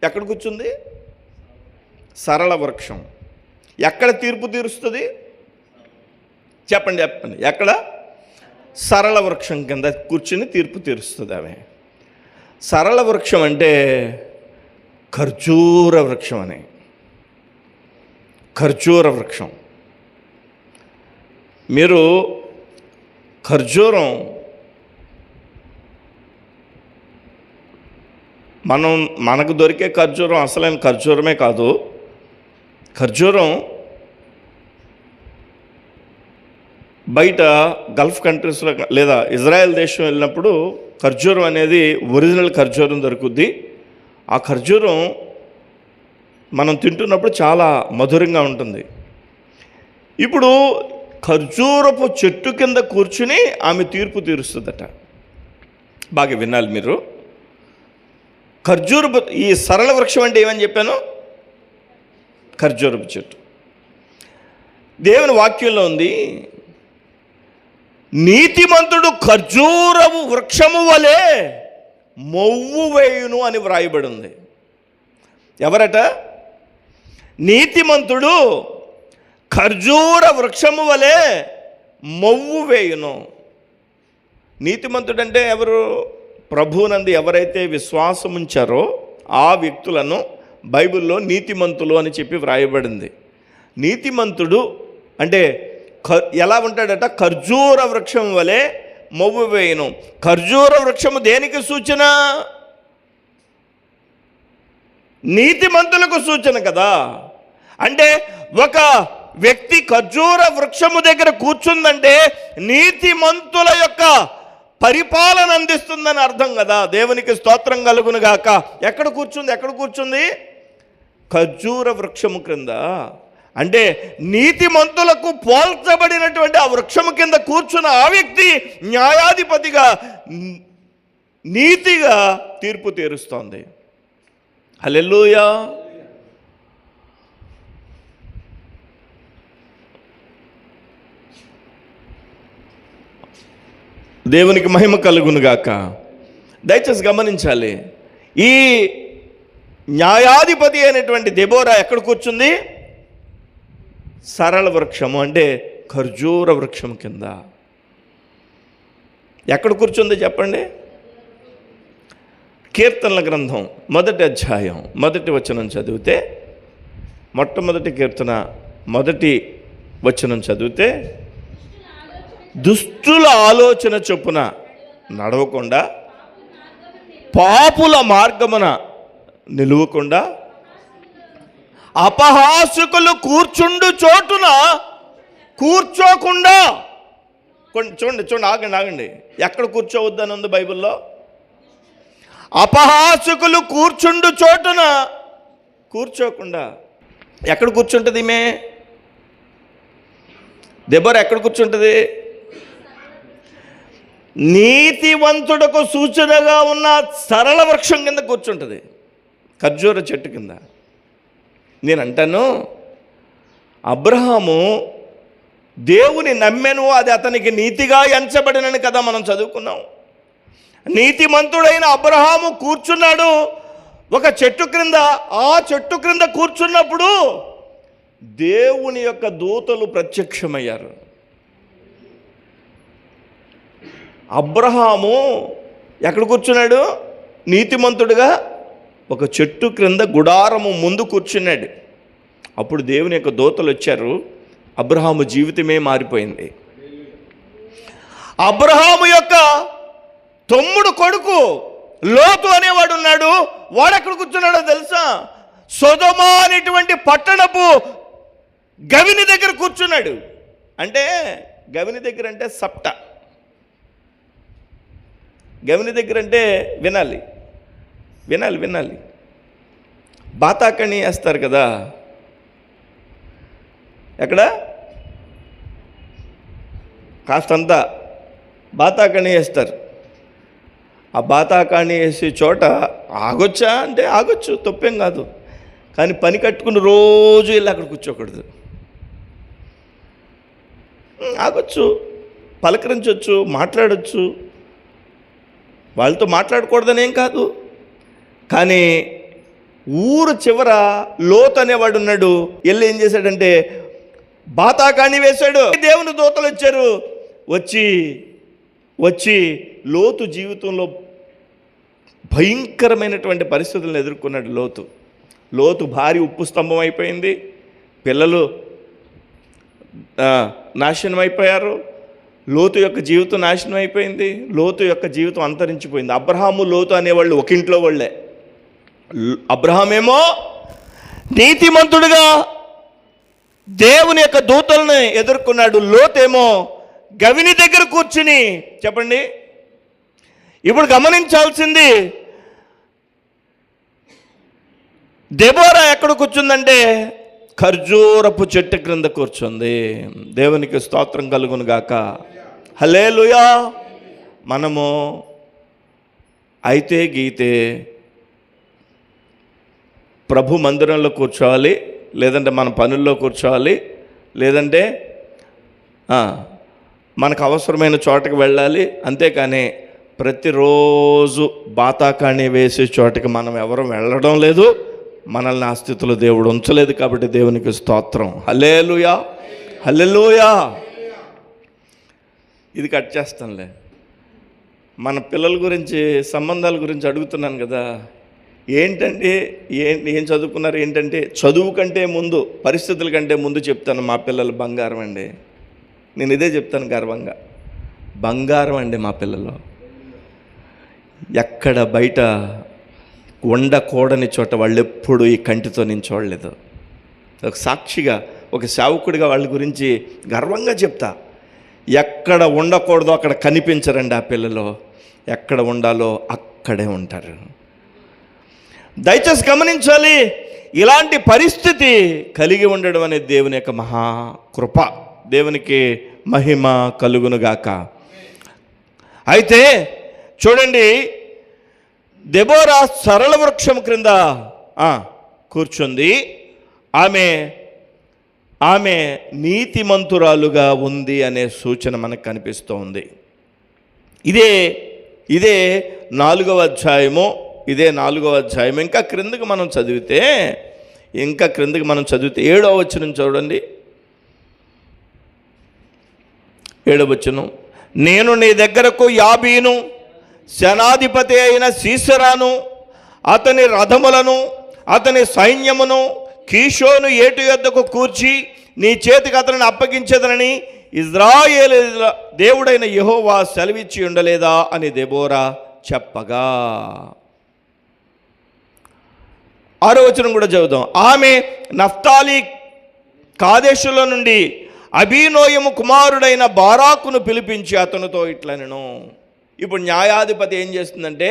ఎక్కడ కూర్చుంది? సరళ వృక్షం. ఎక్కడ తీర్పు తీరుస్తుంది? చెప్పండి. ఎక్కడ? సరళ వృక్షం కింద కూర్చుని తీర్పు తీరుస్తుంది ఆమె. సరళ వృక్షం అంటే ఖర్జూర వృక్షం అని. ఖర్జూర వృక్షం. మీరు ఖర్జూరం మనకు దొరికే ఖర్జూరం అసలైన ఖర్జూరమే కాదు. ఖర్జూరం బయట గల్ఫ్ కంట్రీస్లో లేదా ఇజ్రాయెల్ దేశం వెళ్ళినప్పుడు ఖర్జూరం అనేది ఒరిజినల్ ఖర్జూరం దొరుకుద్ది. ఆ ఖర్జూరం మనం తింటున్నప్పుడు చాలా మధురంగా ఉంటుంది. ఇప్పుడు ఖర్జూరపు చెట్టు కింద కూర్చుని ఆమె తీర్పు తీరుస్తుందట. బాగా వినాలి మీరు. ఖర్జూరపు ఈ సరళ వృక్షం అంటే ఏమని చెప్పాను? ఖర్జూరపు చెట్టు. దేవుని వాక్యంలో ఉంది, నీతిమంతుడు ఖర్జూరపు వృక్షము వలె మొవ్వు వేయును అని వ్రాయబడి ఉంది. ఎవరట? నీతిమంతుడు ఖర్జూర వృక్షము వలె మొవ్వు వేయును. నీతిమంతుడు అంటే ఎవరు? ప్రభువునందు ఎవరైతే విశ్వాసం ఉంచారో ఆ వ్యక్తులను బైబిల్లో నీతిమంతులు అని చెప్పి వ్రాయబడింది. నీతిమంతుడు అంటే ఎలా ఉంటాడట? ఖర్జూర వృక్షం వలె మొవ్వు వేయును. ఖర్జూర వృక్షము దేనికి సూచన? నీతిమంతులకు సూచన కదా. అంటే ఒక వ్యక్తి ఖర్జూర వృక్షము దగ్గర కూర్చుందంటే నీతిమంతుల యొక్క పరిపాలన అందిస్తుందని అర్థం కదా. దేవునికి స్తోత్రం కలుగునుగాక. ఎక్కడ కూర్చుంది? ఖర్జూర వృక్షము క్రింద. అంటే నీతిమంతులకు పోల్చబడినటువంటి ఆ వృక్షము కింద కూర్చున్న ఆ వ్యక్తి న్యాయాధిపతిగా, నీతిగా తీర్పు తీరుస్తోంది. హల్లెలూయా. దేవునికి మహిమ కలుగునుగాక. దయచేసి గమనించాలి, ఈ న్యాయాధిపతి అయినటువంటి దెబోరా ఎక్కడ కూర్చుంది? సరళ వృక్షము అంటే ఖర్జూర వృక్షం కింద. ఎక్కడ కూర్చుంది చెప్పండి? కీర్తనల గ్రంథం 1వ అధ్యాయం 1వ వచనం చదివితే, మొట్టమొదటి కీర్తన 1వ వచనం చదివితే, దుష్టుల ఆలోచన చొప్పున నడవకుండా, పాపుల మార్గమున నిలువకుండా, అపహాసకులు కూర్చుండు చోటున కూర్చోకుండా. చూడండి, ఆగండి. ఎక్కడ కూర్చోవద్దని ఉంది బైబిల్లో? అపహాసకులు కూర్చుండు చోటున కూర్చోకుండా. ఎక్కడ కూర్చుంటుంది ఈమె? దెబోరా ఎక్కడ కూర్చుంటుంది? నీతివంతుడకు సూచనగా ఉన్న సరళ వృక్షం కింద కూర్చుంటుంది, ఖర్జూర చెట్టు కింద. నేను అంటాను, అబ్రహాము దేవుని నమ్మెను, అది అతనికి నీతిగా ఎంచబడినని కదా మనం చదువుకున్నాం. నీతిమంతుడైన అబ్రహాము కూర్చున్నాడు ఒక చెట్టు క్రింద. ఆ చెట్టు క్రింద కూర్చున్నప్పుడు దేవుని యొక్క దూతలు ప్రత్యక్షమయ్యారు. అబ్రహాము ఎక్కడ కూర్చున్నాడు? నీతిమంతుడుగా ఒక చెట్టు క్రింద గుడారము ముందు కూర్చున్నాడు. అప్పుడు దేవుని యొక్క దూతలు వచ్చారు. అబ్రహాము జీవితమే మారిపోయింది. అబ్రహాము యొక్క తమ్ముడు కొడుకు లోతు అనేవాడు ఉన్నాడు. వాడు ఎక్కడ కూర్చున్నాడో తెలుసా? సొదొమ అనేటువంటి పట్టణపు గవిని దగ్గర కూర్చున్నాడు. అంటే గవిని దగ్గర అంటే సప్ట, గవిని దగ్గర అంటే వినాలి వినాలి వినాలి. బాతాకణి వేస్తారు కదా, ఎక్కడ కాస్తంతా బాతాకణి వేస్తారు. ఆ బాతాకణి వేసే చోట ఆగొచ్చా అంటే ఆగొచ్చు, తప్పేం కాదు. కానీ పని కట్టుకుని రోజు వెళ్ళి అక్కడ కూర్చోకూడదు. ఆగొచ్చు, పలకరించవచ్చు, మాట్లాడచ్చు, వాళ్ళతో మాట్లాడకూడదనేం కాదు. కానీ ఊరు చివర లోతు అనేవాడు ఉన్నాడు. వెళ్ళి ఏం చేశాడంటే బాతాకాణి వేశాడు. దేవుని దూతలు వచ్చారు. వచ్చి లోతు జీవితంలో భయంకరమైనటువంటి పరిస్థితులను ఎదుర్కొన్నాడు. లోతు భార్య ఉప్పు స్తంభం అయిపోయింది, పిల్లలు నాశనం అయిపోయారు, లోతు యొక్క జీవితం నాశనం అయిపోయింది, లోతు యొక్క జీవితం అంతరించిపోయింది. అబ్రహాము లోతు అనేవాళ్ళు ఒక ఇంట్లో వాళ్ళే. అబ్రహామేమో నీతిమంతుడిగా దేవుని యొక్క దూతలను ఎదుర్కొన్నాడు. లోతేమో గవిని దగ్గర కూర్చుని, చెప్పండి ఇప్పుడు గమనించాల్సింది, దెబోరా ఎక్కడ కూర్చుందంటే ఖర్జూరపు చెట్టు క్రింద కూర్చుంది. దేవునికి స్తోత్రం కలుగును గాక. హల్లెలూయా. మనము అయితే గీతే ప్రభు మందిరంలో కూర్చోవాలి, లేదంటే మన పనుల్లో కూర్చోవాలి, లేదంటే మనకు అవసరమైన చోటకి వెళ్ళాలి. అంతేకాని ప్రతిరోజు బాతాకాణి వేసే చోటకి మనం ఎవరు వెళ్ళడం లేదు. మనల్ని ఆ స్థితిలో దేవుడు ఉంచలేదు. కాబట్టి దేవునికి స్తోత్రం. హల్లెలూయా హల్లెలూయా. ఇది కట్ చేస్తానులే. మన పిల్లల గురించి, సంబంధాల గురించి అడుగుతున్నాను కదా. ఏంటంటే ఏం చదువుకున్నారు ఏంటంటే, చదువు కంటే ముందు, పరిస్థితుల కంటే ముందు చెప్తాను, మా పిల్లలు బంగారం అండి. నేను ఇదే చెప్తాను గర్వంగా, బంగారం అండి మా పిల్లలు. ఎక్కడ బయట ఉండకూడని చోట వాళ్ళు ఎప్పుడు ఈ కంటితో నేను చూడలేదు. ఒక సాక్షిగా, ఒక సేవకుడిగా వాళ్ళ గురించి గర్వంగా చెప్తా. ఎక్కడ ఉండకూడదో అక్కడ కనిపించరండి ఆ పిల్లలు, ఎక్కడ ఉండాలో అక్కడే ఉంటారు. దయచేసి గమనించాలి, ఇలాంటి పరిస్థితి కలిగి ఉండడం అనేది దేవుని యొక్క మహాకృప. దేవునికి మహిమ కలుగునుగాక. అయితే చూడండి, దెబోరా సరళ వృక్షం క్రింద కూర్చుంది. ఆమె నీతిమంతురాలుగా ఉంది అనే సూచన మనకు కనిపిస్తూ ఉంది. ఇదే 4వ అధ్యాయము. ఇంకా క్రిందకి మనం చదివితే 7వ వచనం చూడండి. 7వ వచనం, నేను నీ దగ్గరకు యాబీను సేనాధిపతి అయిన సీసెరాను, అతని రథములను, అతని సైన్యమును కీషోను ఏటు యొద్దకు కూర్చి నీ చేతికి అతనిని అప్పగించేదనని ఇజ్రాయేలీయుల దేవుడైన యెహోవా సెలవిచ్చి ఉండలేదా అని దెబోరా చెప్పగా. 6వ వచనం కూడా చదువుదాం. ఆమె నఫ్తాలి కాదేశులో నుండి అబీనోయము కుమారుడైన బారాకును పిలిపించి అతనితో ఇట్లనెను. ఇప్పుడు న్యాయాధిపతి ఏం చేస్తుందంటే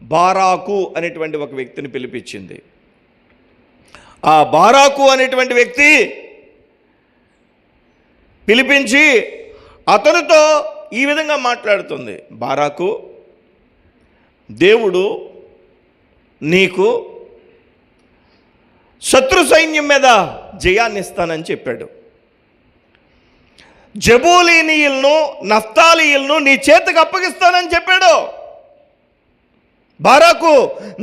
బారాకు అనేటువంటి ఒక వ్యక్తిని పిలిపించింది. ఆ బారాకు అనేటువంటి వ్యక్తి పిలిపించి అతనితో ఈ విధంగా మాట్లాడుతుంది. బారాకు, దేవుడు నీకు శత్రు సైన్యం మీద జయాన్ని ఇస్తానని చెప్పాడు. జబూలీనీయులను, నఫ్తాలీయులను నీ చేతికి అప్పగిస్తానని చెప్పాడు. బారాకు,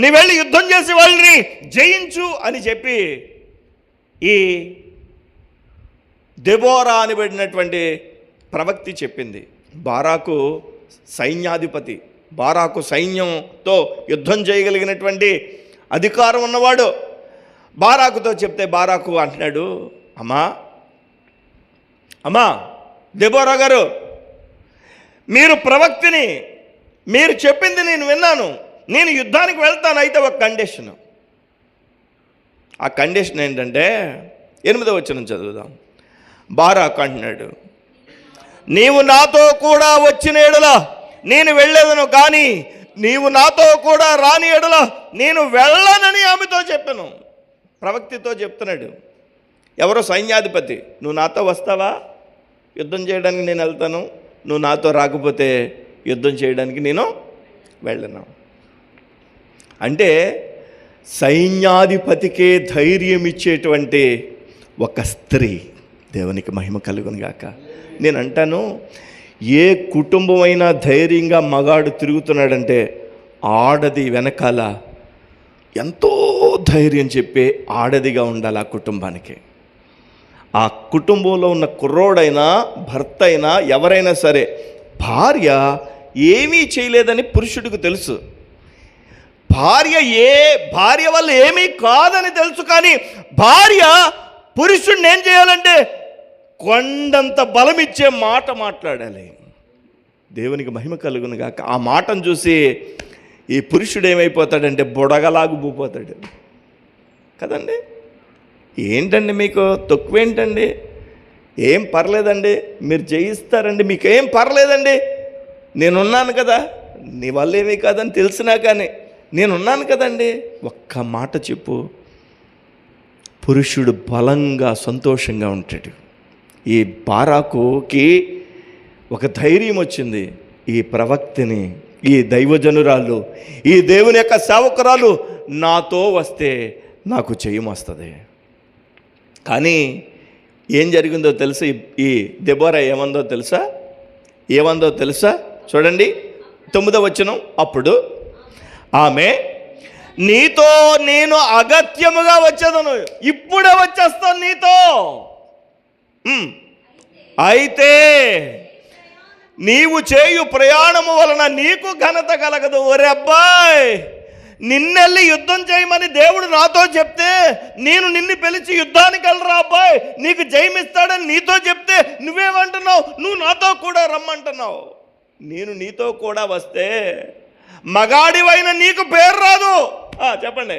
నీ వెళ్ళి యుద్ధం చేసి వాళ్ళని జయించు అని చెప్పి ఈ దెబోరా అనబడినటువంటి ప్రవక్తి చెప్పింది. బారాకు సైన్యాధిపతి, బారాకు సైన్యంతో యుద్ధం చేయగలిగినటువంటి అధికారం ఉన్నవాడు. బారాకుతో చెప్తే బారాకు అంటున్నాడు, అమ్మా దెబోరా గారు, మీరు ప్రవక్తిని, మీరు చెప్పింది నేను విన్నాను, నేను యుద్ధానికి వెళ్తాను. అయితే ఒక కండిషన్. ఆ కండిషన్ ఏంటంటే 8వ వచనం చదువుదాం. బారాకు అంటున్నాడు, నీవు నాతో కూడా వచ్చిన ఎడల నేను వెళ్ళేదను, కానీ నీవు నాతో కూడా రాని ఎడల నేను వెళ్ళనని ఆమెతో చెప్పాను. ప్రవక్తితో చెప్తున్నాడు. ఎవరో సైన్యాధిపతి, నువ్వు నాతో వస్తావా, యుద్ధం చేయడానికి నేను వెళ్తాను, నువ్వు నాతో రాకపోతే యుద్ధం చేయడానికి నేను వెళ్ళను. అంటే సైన్యాధిపతికే ధైర్యం ఇచ్చేటువంటి ఒక స్త్రీ. దేవునికి మహిమ కలుగును గాక. నేను అంటాను, ఏ కుటుంబం అయినా ధైర్యంగా మగాడు తిరుగుతున్నాడంటే ఆడది వెనకాల ఎంతో ధైర్యం చెప్పే ఆడదిగా ఉండాలి ఆ కుటుంబానికి. ఆ కుటుంబంలో ఉన్న కుర్రోడైనా భర్త అయినా ఎవరైనా సరే, భార్య ఏమీ చేయలేదని పురుషుడికి తెలుసు, భార్య వల్ల ఏమీ కాదని తెలుసు, కానీ భార్య పురుషుడిని ఏం చేయాలంటే కొండంత బలమిచ్చే మాట మాట్లాడాలి. దేవునికి మహిమ కలుగును గాక. ఆ మాటను చూసి ఈ పురుషుడు ఏమైపోతాడంటే బుడగలాగు పోతాడు కదండి. ఏంటండి మీకు తక్కువేంటండి, ఏం పర్లేదండి, మీరు జయిస్తారండి, మీకేం పర్లేదండి, నేనున్నాను కదా, నీ వల్ల ఏమీ కాదని తెలిసినా కానీ నేనున్నాను కదండి. ఒక్క మాట చెప్పు, పురుషుడు బలంగా సంతోషంగా ఉంటాడు. ఈ బారాకుకి ఒక ధైర్యం వచ్చింది. ఈ ప్రవక్తిని, ఈ దైవజనురాలు, ఈ దేవుని యొక్క సేవకురాలు నాతో వస్తే నాకు జయం వస్తుంది. కానీ ఏం జరిగిందో తెలుసా? ఈ దెబోరా ఏమందో తెలుసా? చూడండి 9వ వచనం. అప్పుడు ఆమె, నీతో నేను అగత్యముగా వచ్చేదను, ఇప్పుడే వచ్చేస్తాను నీతో, అయితే నీవు చేయు ప్రయాణము వలన నీకు ఘనత కలగదు. ఒరే అబ్బాయి, నిన్నెళ్ళి యుద్ధం చేయమని దేవుడు నాతో చెప్తే, నేను నిన్ను పిలిచి యుద్ధానికి వెళ్ళరా అబ్బాయి, నీకు జయమిస్తాడని నీతో చెప్తే నువ్వేమంటున్నావు? నువ్వు నాతో కూడా రమ్మంటున్నావు. నేను నీతో కూడా వస్తే మగాడివైన నీకు పేరు రాదు. చెప్పండి,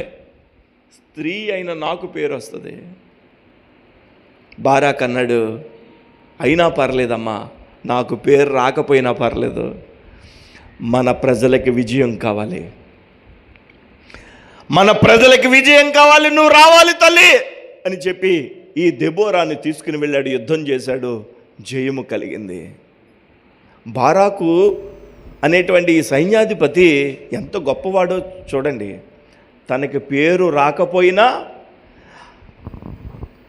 స్త్రీ అయిన నాకు పేరు వస్తుంది. బారాక్ అన్నాడు, అయినా పర్లేదమ్మా, నాకు పేరు రాకపోయినా పర్లేదు, మన ప్రజలకి విజయం కావాలి, నువ్వు రావాలి తల్లి అని చెప్పి ఈ దెబోరాని తీసుకుని వెళ్ళాడు. యుద్ధం చేశాడు, జయము కలిగింది. బారాకు అనేటువంటి ఈ సైన్యాధిపతి ఎంత గొప్పవాడో చూడండి. తనకి పేరు రాకపోయినా,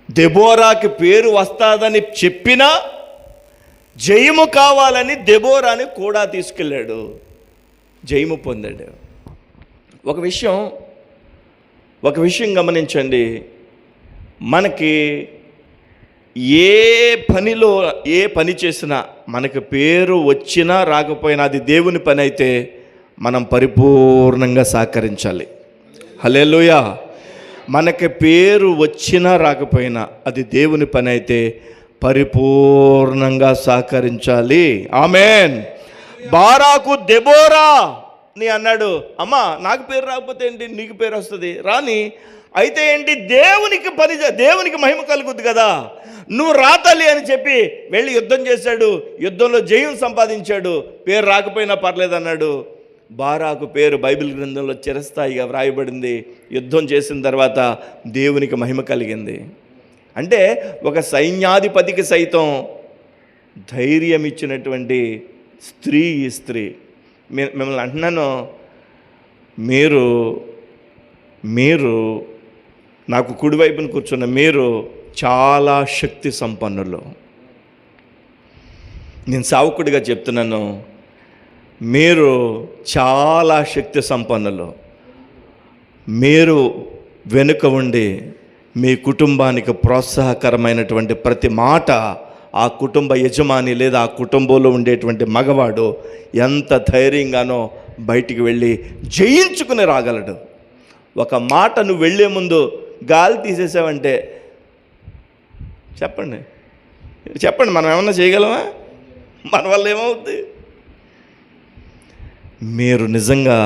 దెబోరాకి పేరు వస్తాదని చెప్పినా జయము కావాలని దెబోరాని కూడా తీసుకెళ్ళాడు, జయము పొందాడు. ఒక విషయం గమనించండి. మనకి ఏ పని చేసినా, మనకి పేరు వచ్చినా రాకపోయినా అది దేవుని పని అయితే మనం పరిపూర్ణంగా సహకరించాలి. హల్లెలూయా. మనకి పేరు వచ్చినా రాకపోయినా అది దేవుని పని అయితే పరిపూర్ణంగా సహకరించాలి. ఆమేన్. బారాకు దెబోరా ని అన్నాడు, అమ్మా నాకు పేరు రాకపోతే ఏంటి, నీకు పేరు వస్తుంది, రాని, అయితే ఏంటి, దేవునికి మహిమ కలుగుద్ది కదా, నువ్వు రాతలి అని చెప్పి వెళ్ళి యుద్ధం చేశాడు. యుద్ధంలో జయం సంపాదించాడు. పేరు రాకపోయినా పర్లేదన్నాడు. బారాకు పేరు బైబిల్ గ్రంథంలో చిరస్థాయిగా వ్రాయబడింది. యుద్ధం చేసిన తర్వాత దేవునికి మహిమ కలిగింది. అంటే ఒక సైన్యాధిపతికి సైతం ధైర్యం ఇచ్చినటువంటి స్త్రీ ఈ స్త్రీ. మిమ్మల్ని అంటున్నాను, మీరు నాకు కుడివైపున కూర్చున్న మీరు చాలా శక్తి సంపన్నులు. నేను సావుకుడిగా చెప్తున్నాను, మీరు చాలా శక్తి సంపన్నులు. మీరు వెనుక ఉండి మీ కుటుంబానికి ప్రోత్సాహకరమైనటువంటి ప్రతి మాట ఆ కుటుంబ యజమాని లేదా ఆ కుటుంబంలో ఉండేటువంటి మగవాడు ఎంత ధైర్యంగానో బయటికి వెళ్ళి జయించుకుని రాగలడు. ఒక మాట నువ్వు వెళ్ళే ముందు గాలి తీసేసావంటే చెప్పండి మనం ఏమన్నా చేయగలమా? మన వల్ల ఏమవుద్ది? మీరు నిజంగా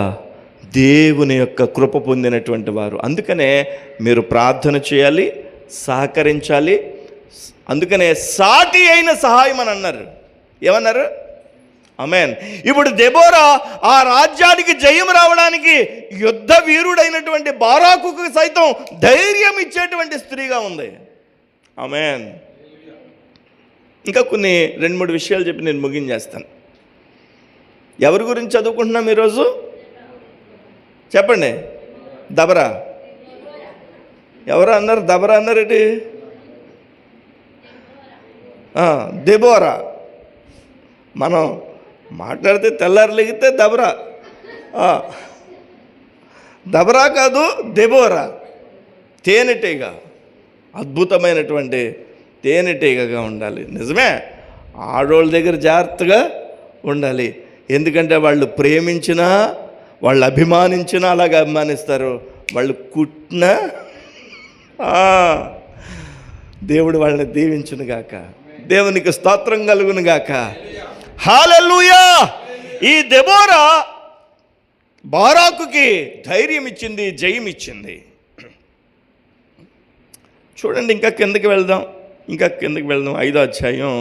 దేవుని యొక్క కృప పొందినటువంటి వారు. అందుకనే మీరు ప్రార్థన చేయాలి, సహకరించాలి. అందుకనే సాటి అయిన సహాయం అని అన్నారు. ఏమన్నారు? ఆమేన్. ఇప్పుడు దెబోరా ఆ రాజ్యానికి జయం రావడానికి యుద్ధ వీరుడైనటువంటి బారాకుకు సైతం ధైర్యం ఇచ్చేటువంటి స్త్రీగా ఉంది. ఆమేన్. ఇంకా కొన్ని 2-3 విషయాలు చెప్పి నేను ముగించేస్తాను. ఎవరి గురించి చదువుకుంటున్నాం ఈరోజు? చెప్పండి. దబరా. ఎవరు అన్నారు? దబరా అన్నారేంటి? దెబోరా. మనం మాట్లాడితే తెల్లారు లెగితే దబరా. దబరా కాదు, దెబోరా. తేనెటీగ, అద్భుతమైనటువంటి తేనెటీగగా ఉండాలి. నిజమే, ఆడోళ్ళ దగ్గర జాగ్రత్తగా ఉండాలి. ఎందుకంటే వాళ్ళు ప్రేమించినా, వాళ్ళు అభిమానించినా అలాగే అభిమానిస్తారు. వాళ్ళు కుట్టినా దేవుడు వాళ్ళని దీవించునుగాక. దేవునికి స్తోత్రం కలుగునుగాక. హల్లెలూయా. ఈ దెబోరా బారాకుకి ధైర్యం ఇచ్చింది, జయం ఇచ్చింది. చూడండి, ఇంకా కిందకి వెళ్దాం. 5వ అధ్యాయం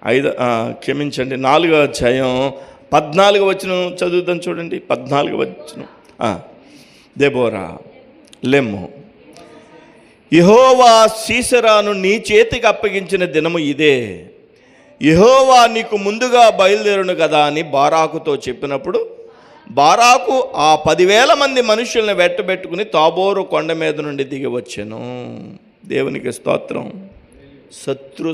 4వ అధ్యాయం 14వ వచనం చదువుదాం. చూడండి, 14వ వచనం. దెబోరా, లెమ్ము, యెహోవా సీసెరాను నీ చేతికి అప్పగించిన దినము ఇదే. యెహోవా నీకు ముందుగా బయలుదేరును కదా అని బారాకుతో చెప్పినప్పుడు బారాకు ఆ 10,000 మంది మనుషుల్ని వెట్టబెట్టుకుని తాబోరు కొండ మీద నుండి దిగి వచ్చాను. దేవునికి స్తోత్రం. శత్రు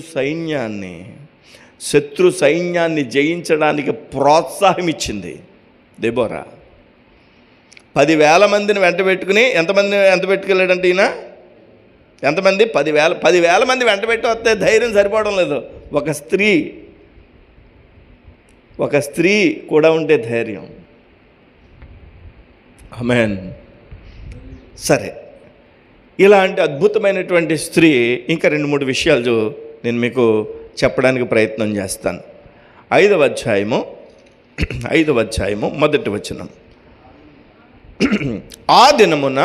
సైన్యాన్ని జయించడానికి ప్రోత్సాహం ఇచ్చింది దెబోరా. 10,000 మందిని వెంట పెట్టుకుని ఎంత పెట్టుకెళ్ళాడంటే ఈయన? ఎంతమంది? 10,000 మంది వెంట పెట్టి వస్తే ధైర్యం సరిపోవడం లేదు. ఒక స్త్రీ కూడా ఉంటే ధైర్యం. ఆమేన్. సరే, ఇలాంటి అద్భుతమైనటువంటి స్త్రీ ఇంకా 2-3 విషయాలు నేను మీకు చెప్పడానికి ప్రయత్నం చేస్తాను. 5వ అధ్యాయము 1వ వచనం. ఆ దినమున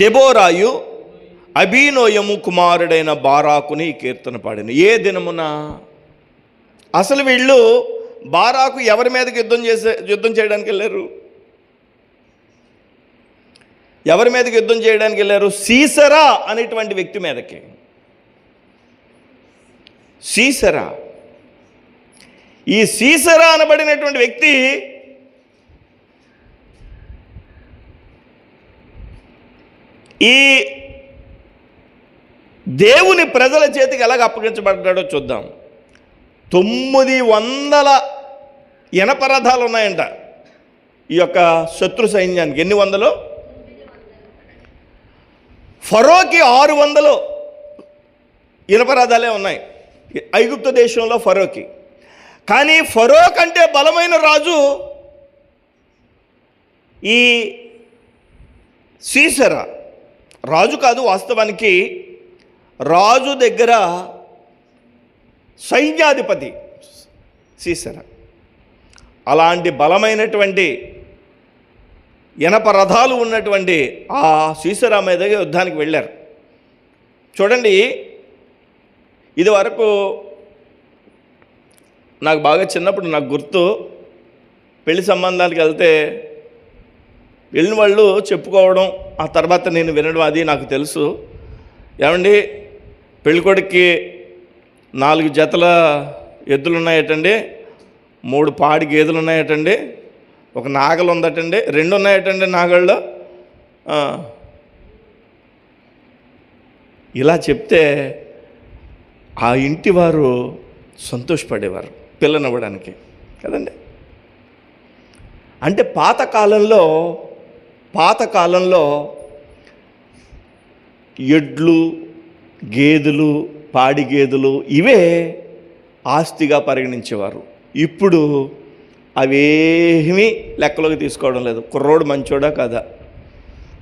దెబోరాయు అబీనోయము కుమారుడైన బారాకుని కీర్తన పాడిన. ఏ దినమున? అసలు వీళ్ళు బారాకు ఎవరి మీదకి యుద్ధం చేయడానికి వెళ్ళారు? ఎవరి మీదకి యుద్ధం చేయడానికి వెళ్ళారు? సీసెరా అనేటువంటి వ్యక్తి మీదకి. సీసెరా. ఈ సీసెరా అనబడినటువంటి వ్యక్తి ఈ దేవుని ప్రజల చేతికి ఎలాగ అప్పగించబడ్డాడో చూద్దాం. 900 ఇనప రథాలు ఉన్నాయంట ఈ యొక్క శత్రు సైన్యానికి. ఎన్ని వందలు? ఫరోకి 600 ఇనప రథాలే ఉన్నాయి ఐగుప్తు దేశంలో ఫరోకి. కానీ ఫరో కంటే బలమైన రాజు ఈ సీసెరా. రాజు కాదు, వాస్తవానికి రాజు దగ్గర సైన్యాధిపతి సీసెరా. అలాంటి బలమైనటువంటి ఇనప రథాలు ఉన్నటువంటి ఆ సీసెరా మీద యుద్ధానికి వెళ్ళారు. చూడండి, ఇది వరకు నాకు బాగా చిన్నప్పుడు నాకు గుర్తు, పెళ్లి సంబంధాలకు వెళ్తే వెళ్ళిన వాళ్ళు చెప్పుకోవడం, ఆ తర్వాత నేను వినడం, అది నాకు తెలుసు. ఏమండి, పెళ్ళికొడుక్కి 4 జతల ఎద్దులు ఉన్నాయటండి, 3 పాడి గేదెలు ఉన్నాయటండి, ఒక నాగలు ఉందటండి, 2 ఉన్నాయటండి నాగళ్ళు. ఇలా చెప్తే ఆ ఇంటి వారు సంతోషపడేవారు పిల్లనివ్వడానికి కదండి. అంటే పాతకాలంలో ఎడ్లు, గేదెలు, పాడి గేదెలు ఇవే ఆస్తిగా పరిగణించేవారు. ఇప్పుడు అవేమీ లెక్కలోకి తీసుకోవడం లేదు. కుర్రోడు మంచోడా కాదా,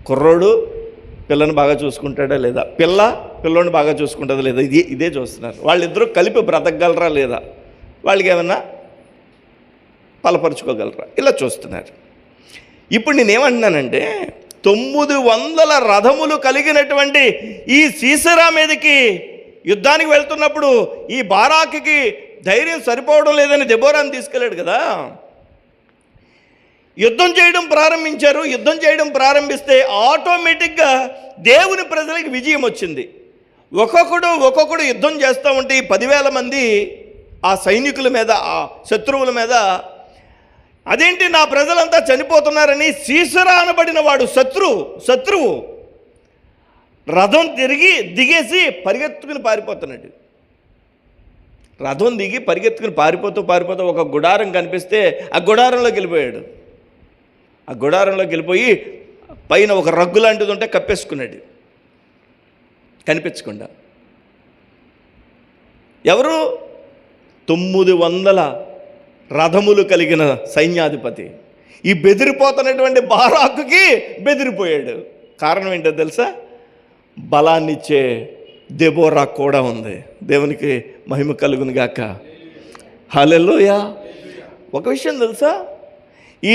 కుర్రోడు పిల్లని బాగా చూసుకుంటాడా లేదా, పిల్లోని బాగా చూసుకుంటుందా లేదా, ఇదే చూస్తున్నారు. వాళ్ళిద్దరూ కలిపి బ్రతకగలరా లేదా, వాళ్ళకి ఏమన్నా పలపరుచుకోగలరా, ఇలా చూస్తున్నారు. ఇప్పుడు నేనేమంటున్నానంటే 900 రథములు కలిగినటువంటి ఈ సీసెరా మీదకి యుద్ధానికి వెళ్తున్నప్పుడు ఈ బారాకుకి ధైర్యం సరిపోవడం లేదని దెబోరాని తీసుకెళ్ళాడు కదా. యుద్ధం చేయడం ప్రారంభించారు. యుద్ధం చేయడం ప్రారంభిస్తే ఆటోమేటిక్గా దేవుని ప్రజలకి విజయం వచ్చింది. ఒక్కొక్కడు యుద్ధం చేస్తూ ఉంటే 10,000 మంది ఆ సైనికుల మీద, ఆ శత్రువుల మీద, అదేంటి నా ప్రజలంతా చనిపోతున్నారని సీసెరా అనబడిన వాడు శత్రువు రథం దిగేసి పరిగెత్తుకుని పారిపోతున్నాడు. రథం దిగి పరిగెత్తుకుని పారిపోతూ ఒక గుడారం కనిపిస్తే ఆ గుడారంలోకి వెళ్ళిపోయాడు. ఆ గుడారంలోకి వెళ్ళిపోయి పైన ఒక రగ్గు లాంటిది ఉంటే కప్పేసుకున్నాడు కనిపించకుండా. ఎవరు? 900 రథములు కలిగిన సైన్యాధిపతి ఈ బెదిరిపోతున్నటువంటి బారాకుకి బెదిరిపోయాడు. కారణం ఏంటో తెలుసా? బలాన్నిచ్చే దెబోరా కూడా ఉంది. దేవునికి మహిమ కలుగును గాక. హల్లెలూయా. ఒక విషయం తెలుసా? ఈ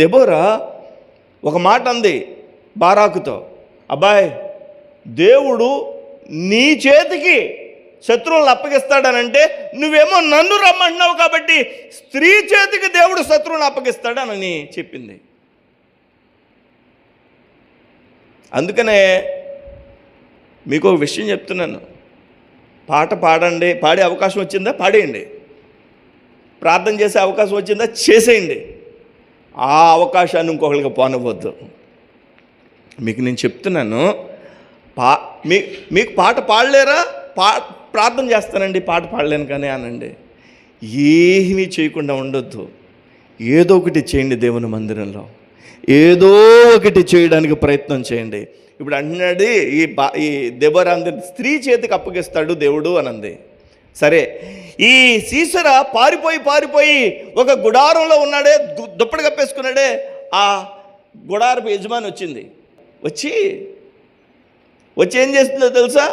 దెబోరా ఒక మాట అంది బారాకుతో, అబ్బాయ్, దేవుడు నీ చేతికి శత్రువులను అప్పగిస్తాడనంటే నువ్వేమో నన్ను రమ్మంటున్నావు కాబట్టి స్త్రీ చేతికి దేవుడు శత్రువులను అప్పగిస్తాడనని చెప్పింది. అందుకనే మీకు ఒక విషయం చెప్తున్నాను. పాట పాడే అవకాశం వచ్చిందా? పాడేయండి. ప్రార్థన చేసే అవకాశం వచ్చిందా? చేసేయండి. ఆ అవకాశాన్ని ఇంకొకరికి పోనవద్దు. మీకు నేను చెప్తున్నాను, మీకు పాట పాడలేరా? ప్రార్థన చేస్తానండి, పాట పాడలేను కానీ అనండి. ఏమీ చేయకుండా ఉండొద్దు. ఏదో ఒకటి చేయండి. దేవుని మందిరంలో ఏదో ఒకటి చేయడానికి ప్రయత్నం చేయండి. ఇప్పుడు అంటున్నాడు ఈ దెబోరా స్త్రీ చేతికి అప్పగిస్తాడు దేవుడు అనంది. సరే, ఈ సీసెరా పారిపోయి ఒక గుడారంలో ఉన్నాడే, దుప్పటి కప్పేసుకున్నాడే. ఆ గుడారపు యజమాని వచ్చి ఏం చేస్తుందో తెలుసా?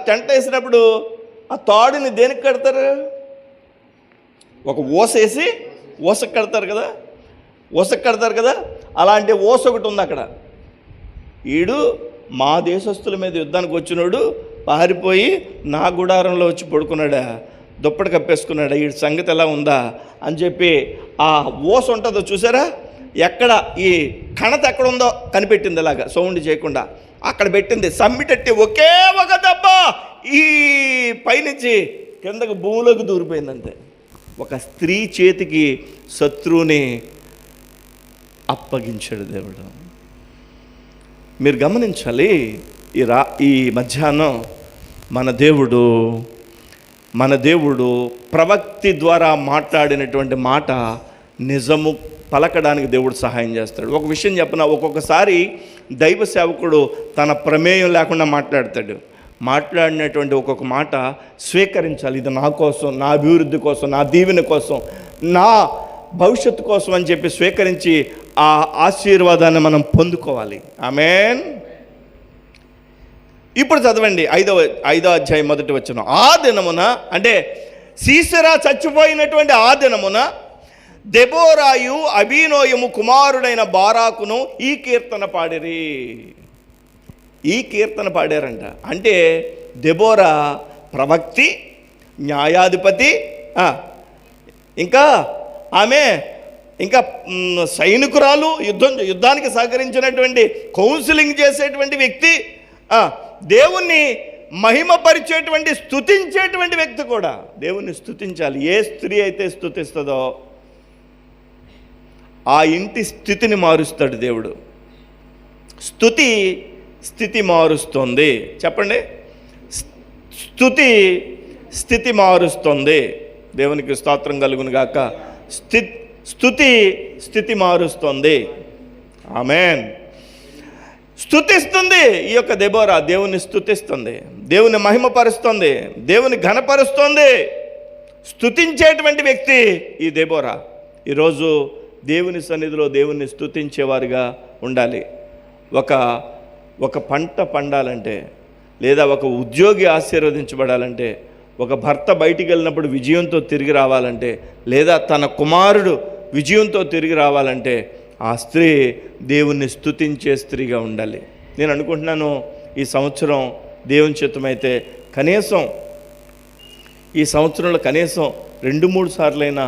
టెంట్ వేసినప్పుడు ఆ తాడుని దేనికి కడతారు? ఒక ఊసకు కడతారు కదా. అలాంటి ఊస ఒకటి ఉంది అక్కడ. ఈడు మా దేశస్తుల మీద యుద్ధానికి వచ్చినోడు పారిపోయి నా గుడారంలో వచ్చి పడుకున్నాడా, దుప్పటి కప్పేసుకున్నాడా, ఈ సంగతి ఎలా ఉందా అని చెప్పి ఆ ఊస ఉంటుందో చూసారా, ఎక్కడ ఈ కణత ఎక్కడ ఉందో కనిపెట్టింది. అలాగా సౌండ్ చేయకుండా అక్కడ పెట్టింది. సమ్మిటట్టి ఒకే ఒక దెబ్బ ఈ పైనుంచి కిందకు భూమిలోకి దూరిపోయిందంతే. ఒక స్త్రీ చేతికి శత్రువుని అప్పగించాడు దేవుడు. మీరు గమనించాలి. ఈ మధ్యాహ్నం మన దేవుడు ప్రవక్తి ద్వారా మాట్లాడినటువంటి మాట నిజము పలకడానికి దేవుడు సహాయం చేస్తాడు. ఒక విషయం చెప్పిన, ఒక్కొక్కసారి దైవ సేవకుడు తన ప్రమేయం లేకుండా మాట్లాడినటువంటి ఒక్కొక్క మాట స్వీకరించాలి. ఇది నా కోసం, నా అభివృద్ధి కోసం, నా దీవెన కోసం, నా భవిష్యత్తు కోసం అని చెప్పి స్వీకరించి ఆ ఆశీర్వాదాన్ని మనం పొందుకోవాలి. ఆమేన్. ఇప్పుడు చదవండి 5వ అధ్యాయం 1వ వచనం. ఆ దినమున, అంటే సీసెరా చచ్చిపోయినటువంటి ఆ దినమున దెబోరాయు అబీనోయము కుమారుడైన బారాకును ఈ కీర్తన పాడారంట. అంటే దెబోరా ప్రవక్తి, న్యాయాధిపతి, ఇంకా ఆమె సైనికురాలు, యుద్ధానికి సహకరించినటువంటి కౌన్సిలింగ్ చేసేటువంటి వ్యక్తి, దేవుణ్ణి మహిమపరిచేటువంటి స్తుతించేటువంటి వ్యక్తి కూడా. దేవుణ్ణి స్తుతించాలి. ఏ స్త్రీ అయితే స్తుతిస్తుందో ఆ ఇంటి స్థితిని మారుస్తాడు దేవుడు. స్థితి మారుస్తుంది. చెప్పండి, స్థితి మారుస్తుంది. దేవునికి స్తోత్రం కలుగును గాక. స్థితి మారుస్తుంది. ఆమేన్. స్తుతిస్తుంది. ఈ యొక్క దెబోరా దేవుని స్తుతిస్తుంది, దేవుని మహిమపరుస్తుంది, దేవుని ఘనపరుస్తుంది. స్తుతించేటువంటి వ్యక్తి ఈ దెబోరా. ఈరోజు దేవుని సన్నిధిలో దేవుణ్ణి స్తుతించేవారుగా ఉండాలి. ఒక పంట పండాలంటే, లేదా ఒక ఉద్యోగి ఆశీర్వదించబడాలంటే, ఒక భర్త బయటికి వెళ్ళినప్పుడు విజయంతో తిరిగి రావాలంటే, లేదా తన కుమారుడు విజయంతో తిరిగి రావాలంటే ఆ స్త్రీ దేవుణ్ణి స్తుతించే స్త్రీగా ఉండాలి. నేను అనుకుంటున్నాను ఈ సంవత్సరం దేవుని చిత్తమైతే కనీసం ఈ సంవత్సరంలో కనీసం 2-3 సార్లైనా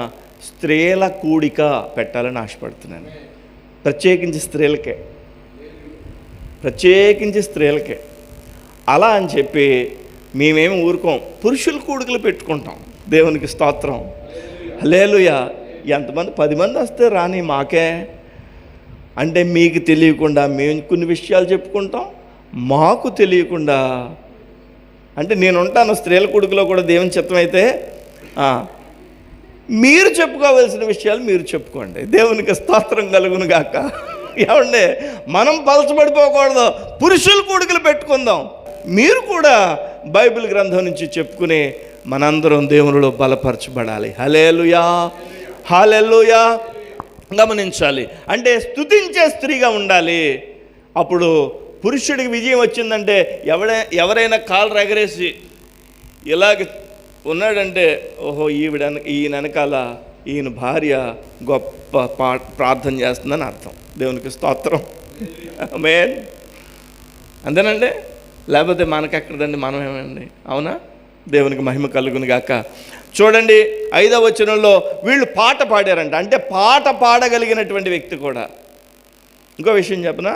స్త్రీల కూడిక పెట్టాలని ఆశపడుతున్నాను. ప్రత్యేకించి స్త్రీలకే అలా అని చెప్పి మేమేమి ఊరుకోం, పురుషుల కూడికలు పెట్టుకుంటాం. దేవునికి స్తోత్రం, హల్లెలూయా. ఎంతమంది 10 మంది వస్తే రాని, మాకే అంటే మీకు తెలియకుండా మేము కొన్ని విషయాలు చెప్పుకుంటాం, మాకు తెలియకుండా. అంటే నేను ఉంటాను స్త్రీల కూడికలో కూడా దేవుని చిత్తం అయితే, మీరు చెప్పుకోవాల్సిన విషయాలు మీరు చెప్పుకోండి. దేవునికి స్తోత్రం కలుగును గాక. ఏమండి, మనం పలచబడిపోకూడదు, పురుషుల కూడికలు పెట్టుకుందాం. మీరు కూడా బైబిల్ గ్రంథం నుంచి చెప్పుకుని మనందరం దేవునిలో బలపరచబడాలి. హల్లెలూయా, హల్లెలూయా. గమనించాలి, అంటే స్తుతించే స్త్రీగా ఉండాలి. అప్పుడు పురుషుడికి విజయం వచ్చిందంటే ఎవరైనా కాలు ఎగరేసి ఇలాగ ఉన్నాడంటే, ఓహో ఈయన వెనకాల ఈయన భార్య గొప్ప ప్రార్థన చేస్తుందని అర్థం. దేవునికి స్తోత్రం, ఆమేన్. అంతేనండి, లేకపోతే మనకెక్కడదండి, మనం ఏమండి, అవునా? దేవునికి మహిమ కలుగును గాక. చూడండి 5వ వచనంలో వీళ్ళు పాట పాడారంట. అంటే పాట పాడగలిగినటువంటి వ్యక్తి కూడా. ఇంకో విషయం చెప్పనా,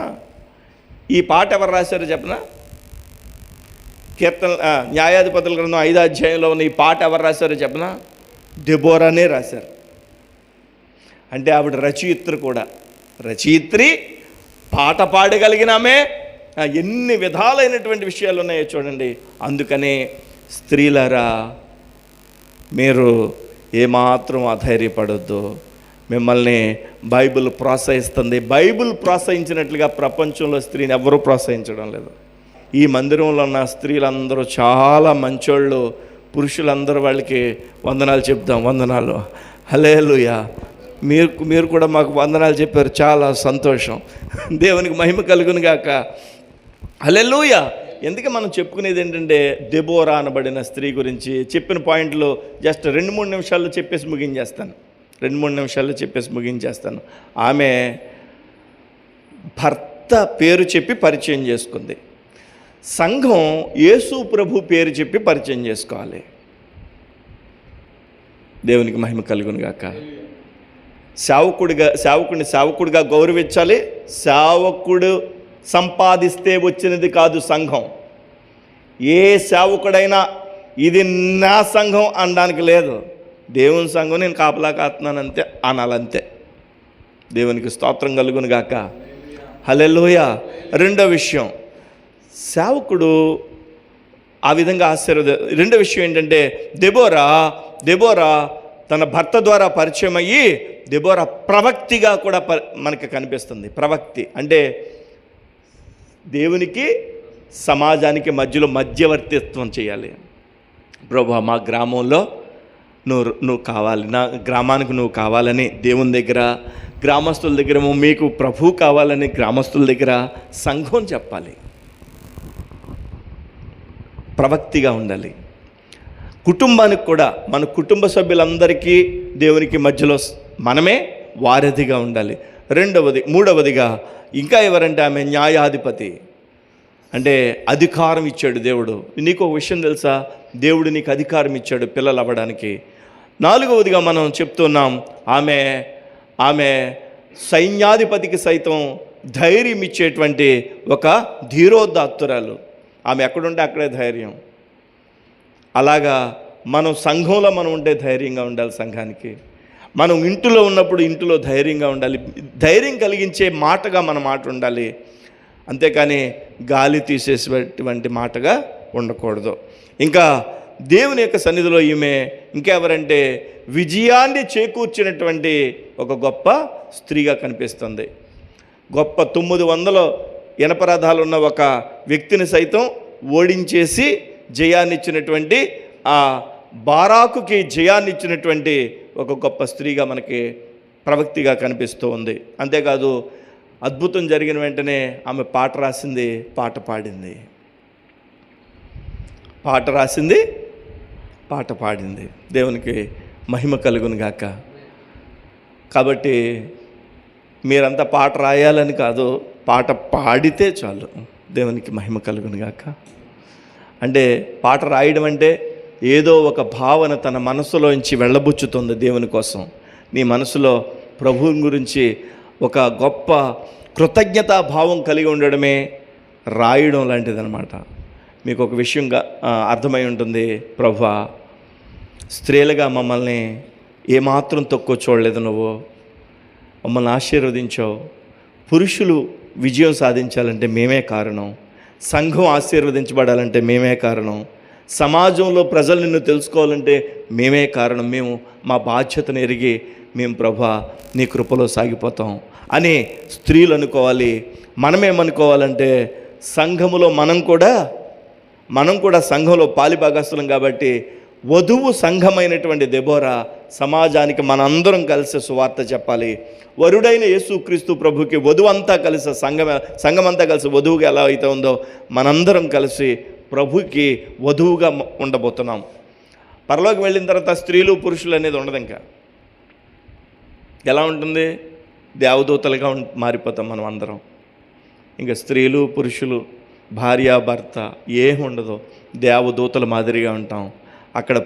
ఈ పాట ఎవరు రాశారో చెప్పనా? న్యాయాధిపతుల గ్రంథం 5వ అధ్యాయంలో ఉన్న ఈ పాట ఎవరు రాశారో చెప్పనా? దెబోరానే రాశారు. అంటే ఆవిడ రచయిత్రి, పాట పాడగలిగినామే. ఎన్ని విధాలైనటువంటి విషయాలు ఉన్నాయో చూడండి. అందుకనే స్త్రీలారా, మీరు ఏమాత్రం అధైర్యపడొద్దు. మిమ్మల్ని బైబిల్ ప్రోత్సహిస్తుంది. బైబిల్ ప్రోత్సహించినట్లుగా ప్రపంచంలో స్త్రీని ఎవరూ ప్రోత్సహించడం లేదు. ఈ మందిరంలో ఉన్న స్త్రీలందరూ చాలా మంచోళ్ళు. పురుషులందరూ వాళ్ళకి వందనాలు చెప్దాం. వందనాలు, హల్లెలూయా. మీరు కూడా మాకు వందనాలు చెప్పారు, చాలా సంతోషం. దేవునికి మహిమ కలుగును గాక, హల్లెలూయా. ఎందుకు మనం చెప్పుకునేది ఏంటంటే, దెబోరా అనబడిన స్త్రీ గురించి చెప్పిన పాయింట్లు జస్ట్ 2-3 నిమిషాల్లో చెప్పేసి ముగించేస్తాను. ఆమె భర్త పేరు చెప్పి పరిచయం చేసుకుంది. సంఘం యేసు ప్రభు పేరు చెప్పి పరిచయం చేసుకోవాలి. దేవునికి మహిమ కలుగును గాక. సేవకుడిని సేవకుడిగా గౌరవించాలి. సేవకుడు సంపాదిస్తే వచ్చినది కాదు సంఘం. ఏ సేవకుడైనా ఇది నా సంఘం అనడానికి లేదు. దేవుని సంఘం నేను కాపలా కాస్తున్నాను అంతే అనాలంతే. దేవునికి స్తోత్రం కలుగును గాక, హల్లెలూయా. రెండో విషయం, సేవకుడు ఆ విధంగా రెండో విషయం ఏంటంటే, దెబోరా తన భర్త ద్వారా పరిచయం అయ్యి దెబోరా ప్రవక్తిగా కూడా మనకి కనిపిస్తుంది. ప్రవక్తి అంటే దేవునికి సమాజానికి మధ్యలో మధ్యవర్తిత్వం చేయాలి. ప్రభువా, మా గ్రామంలో నువ్వు కావాలి, నా గ్రామానికి నువ్వు కావాలని దేవుని దగ్గర, గ్రామస్తుల దగ్గర మీకు ప్రభు కావాలని గ్రామస్తుల దగ్గర సంఘం చెప్పాలి. ప్రవక్తిగా ఉండాలి. కుటుంబానికి కూడా మన కుటుంబ సభ్యులందరికీ దేవునికి మధ్యలో మనమే వారధిగా ఉండాలి. మూడవదిగా ఇంకా ఎవరంటే ఆమె న్యాయాధిపతి. అంటే అధికారం ఇచ్చాడు దేవుడు. నీకు ఒక విషయం తెలుసా, దేవుడు నీకు అధికారం ఇచ్చాడు పిల్లలు అవ్వడానికి. 4వదిగా మనం చెప్తున్నాం, ఆమె సైన్యాధిపతికి సైతం ధైర్యం ఇచ్చేటువంటి ఒక ధీరోదాత్తురాలు. ఆమె ఎక్కడుంటే అక్కడే ధైర్యం. అలాగా మనం సంఘంలో మనం ఉంటే ధైర్యంగా ఉండాలి. సంఘానికి మనం ఇంటిలో ఉన్నప్పుడు ఇంటిలో ధైర్యంగా ఉండాలి. ధైర్యం కలిగించే మాటగా మన మాట ఉండాలి. అంతేకాని గాలి తీసేసేటువంటి మాటగా ఉండకూడదు. ఇంకా దేవుని యొక్క సన్నిధిలో ఈమె ఇంకెవరంటే విజయాన్ని చేకూర్చినటువంటి ఒక గొప్ప స్త్రీగా కనిపిస్తుంది. గొప్ప 900 ఇనపరథాలు ఉన్న ఒక వ్యక్తిని సైతం ఓడించేసి జయాన్నిచ్చినటువంటి, ఆ బారాకుకి జయాన్నిచ్చినటువంటి ఒక గొప్ప స్త్రీగా మనకి ప్రవక్తిగా కనిపిస్తూ ఉంది. అంతేకాదు, అద్భుతం జరిగిన వెంటనే ఆమె పాట రాసింది, పాట పాడింది. పాట పాడింది. దేవునికి మహిమ కలుగును గాక. కాబట్టి మీరంతా పాట రాయాలని కాదు, పాట పాడితే చాలు, దేవునికి మహిమ కలుగును గాక. అంటే పాట రాయడం అంటే ఏదో ఒక భావన తన మనసులోంచి వెళ్ళబుచ్చుతుంది దేవుని కోసం. నీ మనసులో ప్రభువుని గురించి ఒక గొప్ప కృతజ్ఞతా భావం కలిగి ఉండడమే రాయడం లాంటిదన్నమాట. మీకు ఒక విషయంగా అర్థమై ఉంటుంది, ప్రభువా స్త్రీలుగా మమ్మల్ని ఏమాత్రం తక్కువ చూడలేదు, నువ్వు మమ్మల్ని ఆశీర్వదించావు. పురుషులు విజయం సాధించాలంటే మేమే కారణం, సంఘం ఆశీర్వదించబడాలంటే మేమే కారణం, సమాజంలో ప్రజలు నిన్ను తెలుసుకోవాలంటే మేమే కారణం. మేము మా బాధ్యతను ఎరిగి మేము ప్రభువా నీ కృపలో సాగిపోతాం అని స్త్రీలు అనుకోవాలి. మనమేమనుకోవాలంటే సంఘములో మనం కూడా సంఘంలో పాలిభాగస్తులం కాబట్టి వధువు సంఘమైనటువంటి దెబోరా సమాజానికి మనందరం కలిసి సువార్త చెప్పాలి. వరుడైన యేసుక్రీస్తు ప్రభుకి వధువు అంతా కలిసి సంఘమంతా కలిసి వధువుగా ఎలా అయితే ఉందో మనందరం కలిసి ప్రభుకి వధువుగా ఉండబోతున్నాం. పరలోకి వెళ్ళిన తర్వాత స్త్రీలు పురుషులు అనేది ఉండదు. ఇంకా ఎలా ఉంటుంది? దేవదూతలుగా మారిపోతాం మనం అందరం. ఇంకా స్త్రీలు పురుషులు భార్య భర్త ఏమి ఉండదు, దేవదూతల మాదిరిగా ఉంటాం. అక్కడ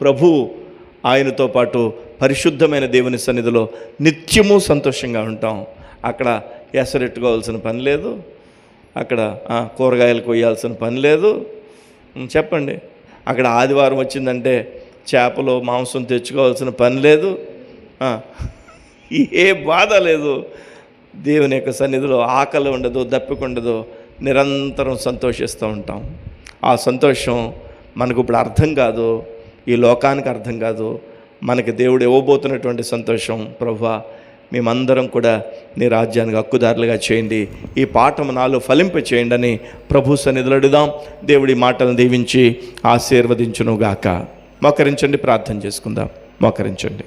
ప్రభు ఆయనతో పాటు పరిశుద్ధమైన దేవుని సన్నిధిలో నిత్యము సంతోషంగా ఉంటాం. అక్కడ ఎసరెట్టుకోవాల్సిన పని లేదు, అక్కడ కూరగాయలు కొయ్యాల్సిన పని లేదు. చెప్పండి, అక్కడ ఆదివారం వచ్చిందంటే చేపలు మాంసం తెచ్చుకోవాల్సిన పని లేదు, ఏ బాధ లేదు. దేవుని యొక్క సన్నిధిలో ఆకలి ఉండదు, దప్పిక ఉండదు, నిరంతరం సంతోషిస్తూ ఉంటాం. ఆ సంతోషం మనకు ఇప్పుడు అర్థం కాదు, ఈ లోకానికి అర్థం కాదు. మనకి దేవుడు ఇవ్వబోతున్నటువంటి సంతోషం. ప్రభువా మేమందరం కూడా నీ రాజ్యానికి హక్కుదారులుగా చేయండి, ఈ పాఠం నాలో ఫలింప చేయండి అని ప్రభు సన్నిధిలో అడుగుదాం. దేవుడి మాటలను దీవించి ఆశీర్వదించునుగాక. మోకరించండి, ప్రార్థన చేసుకుందాం. మోకరించండి.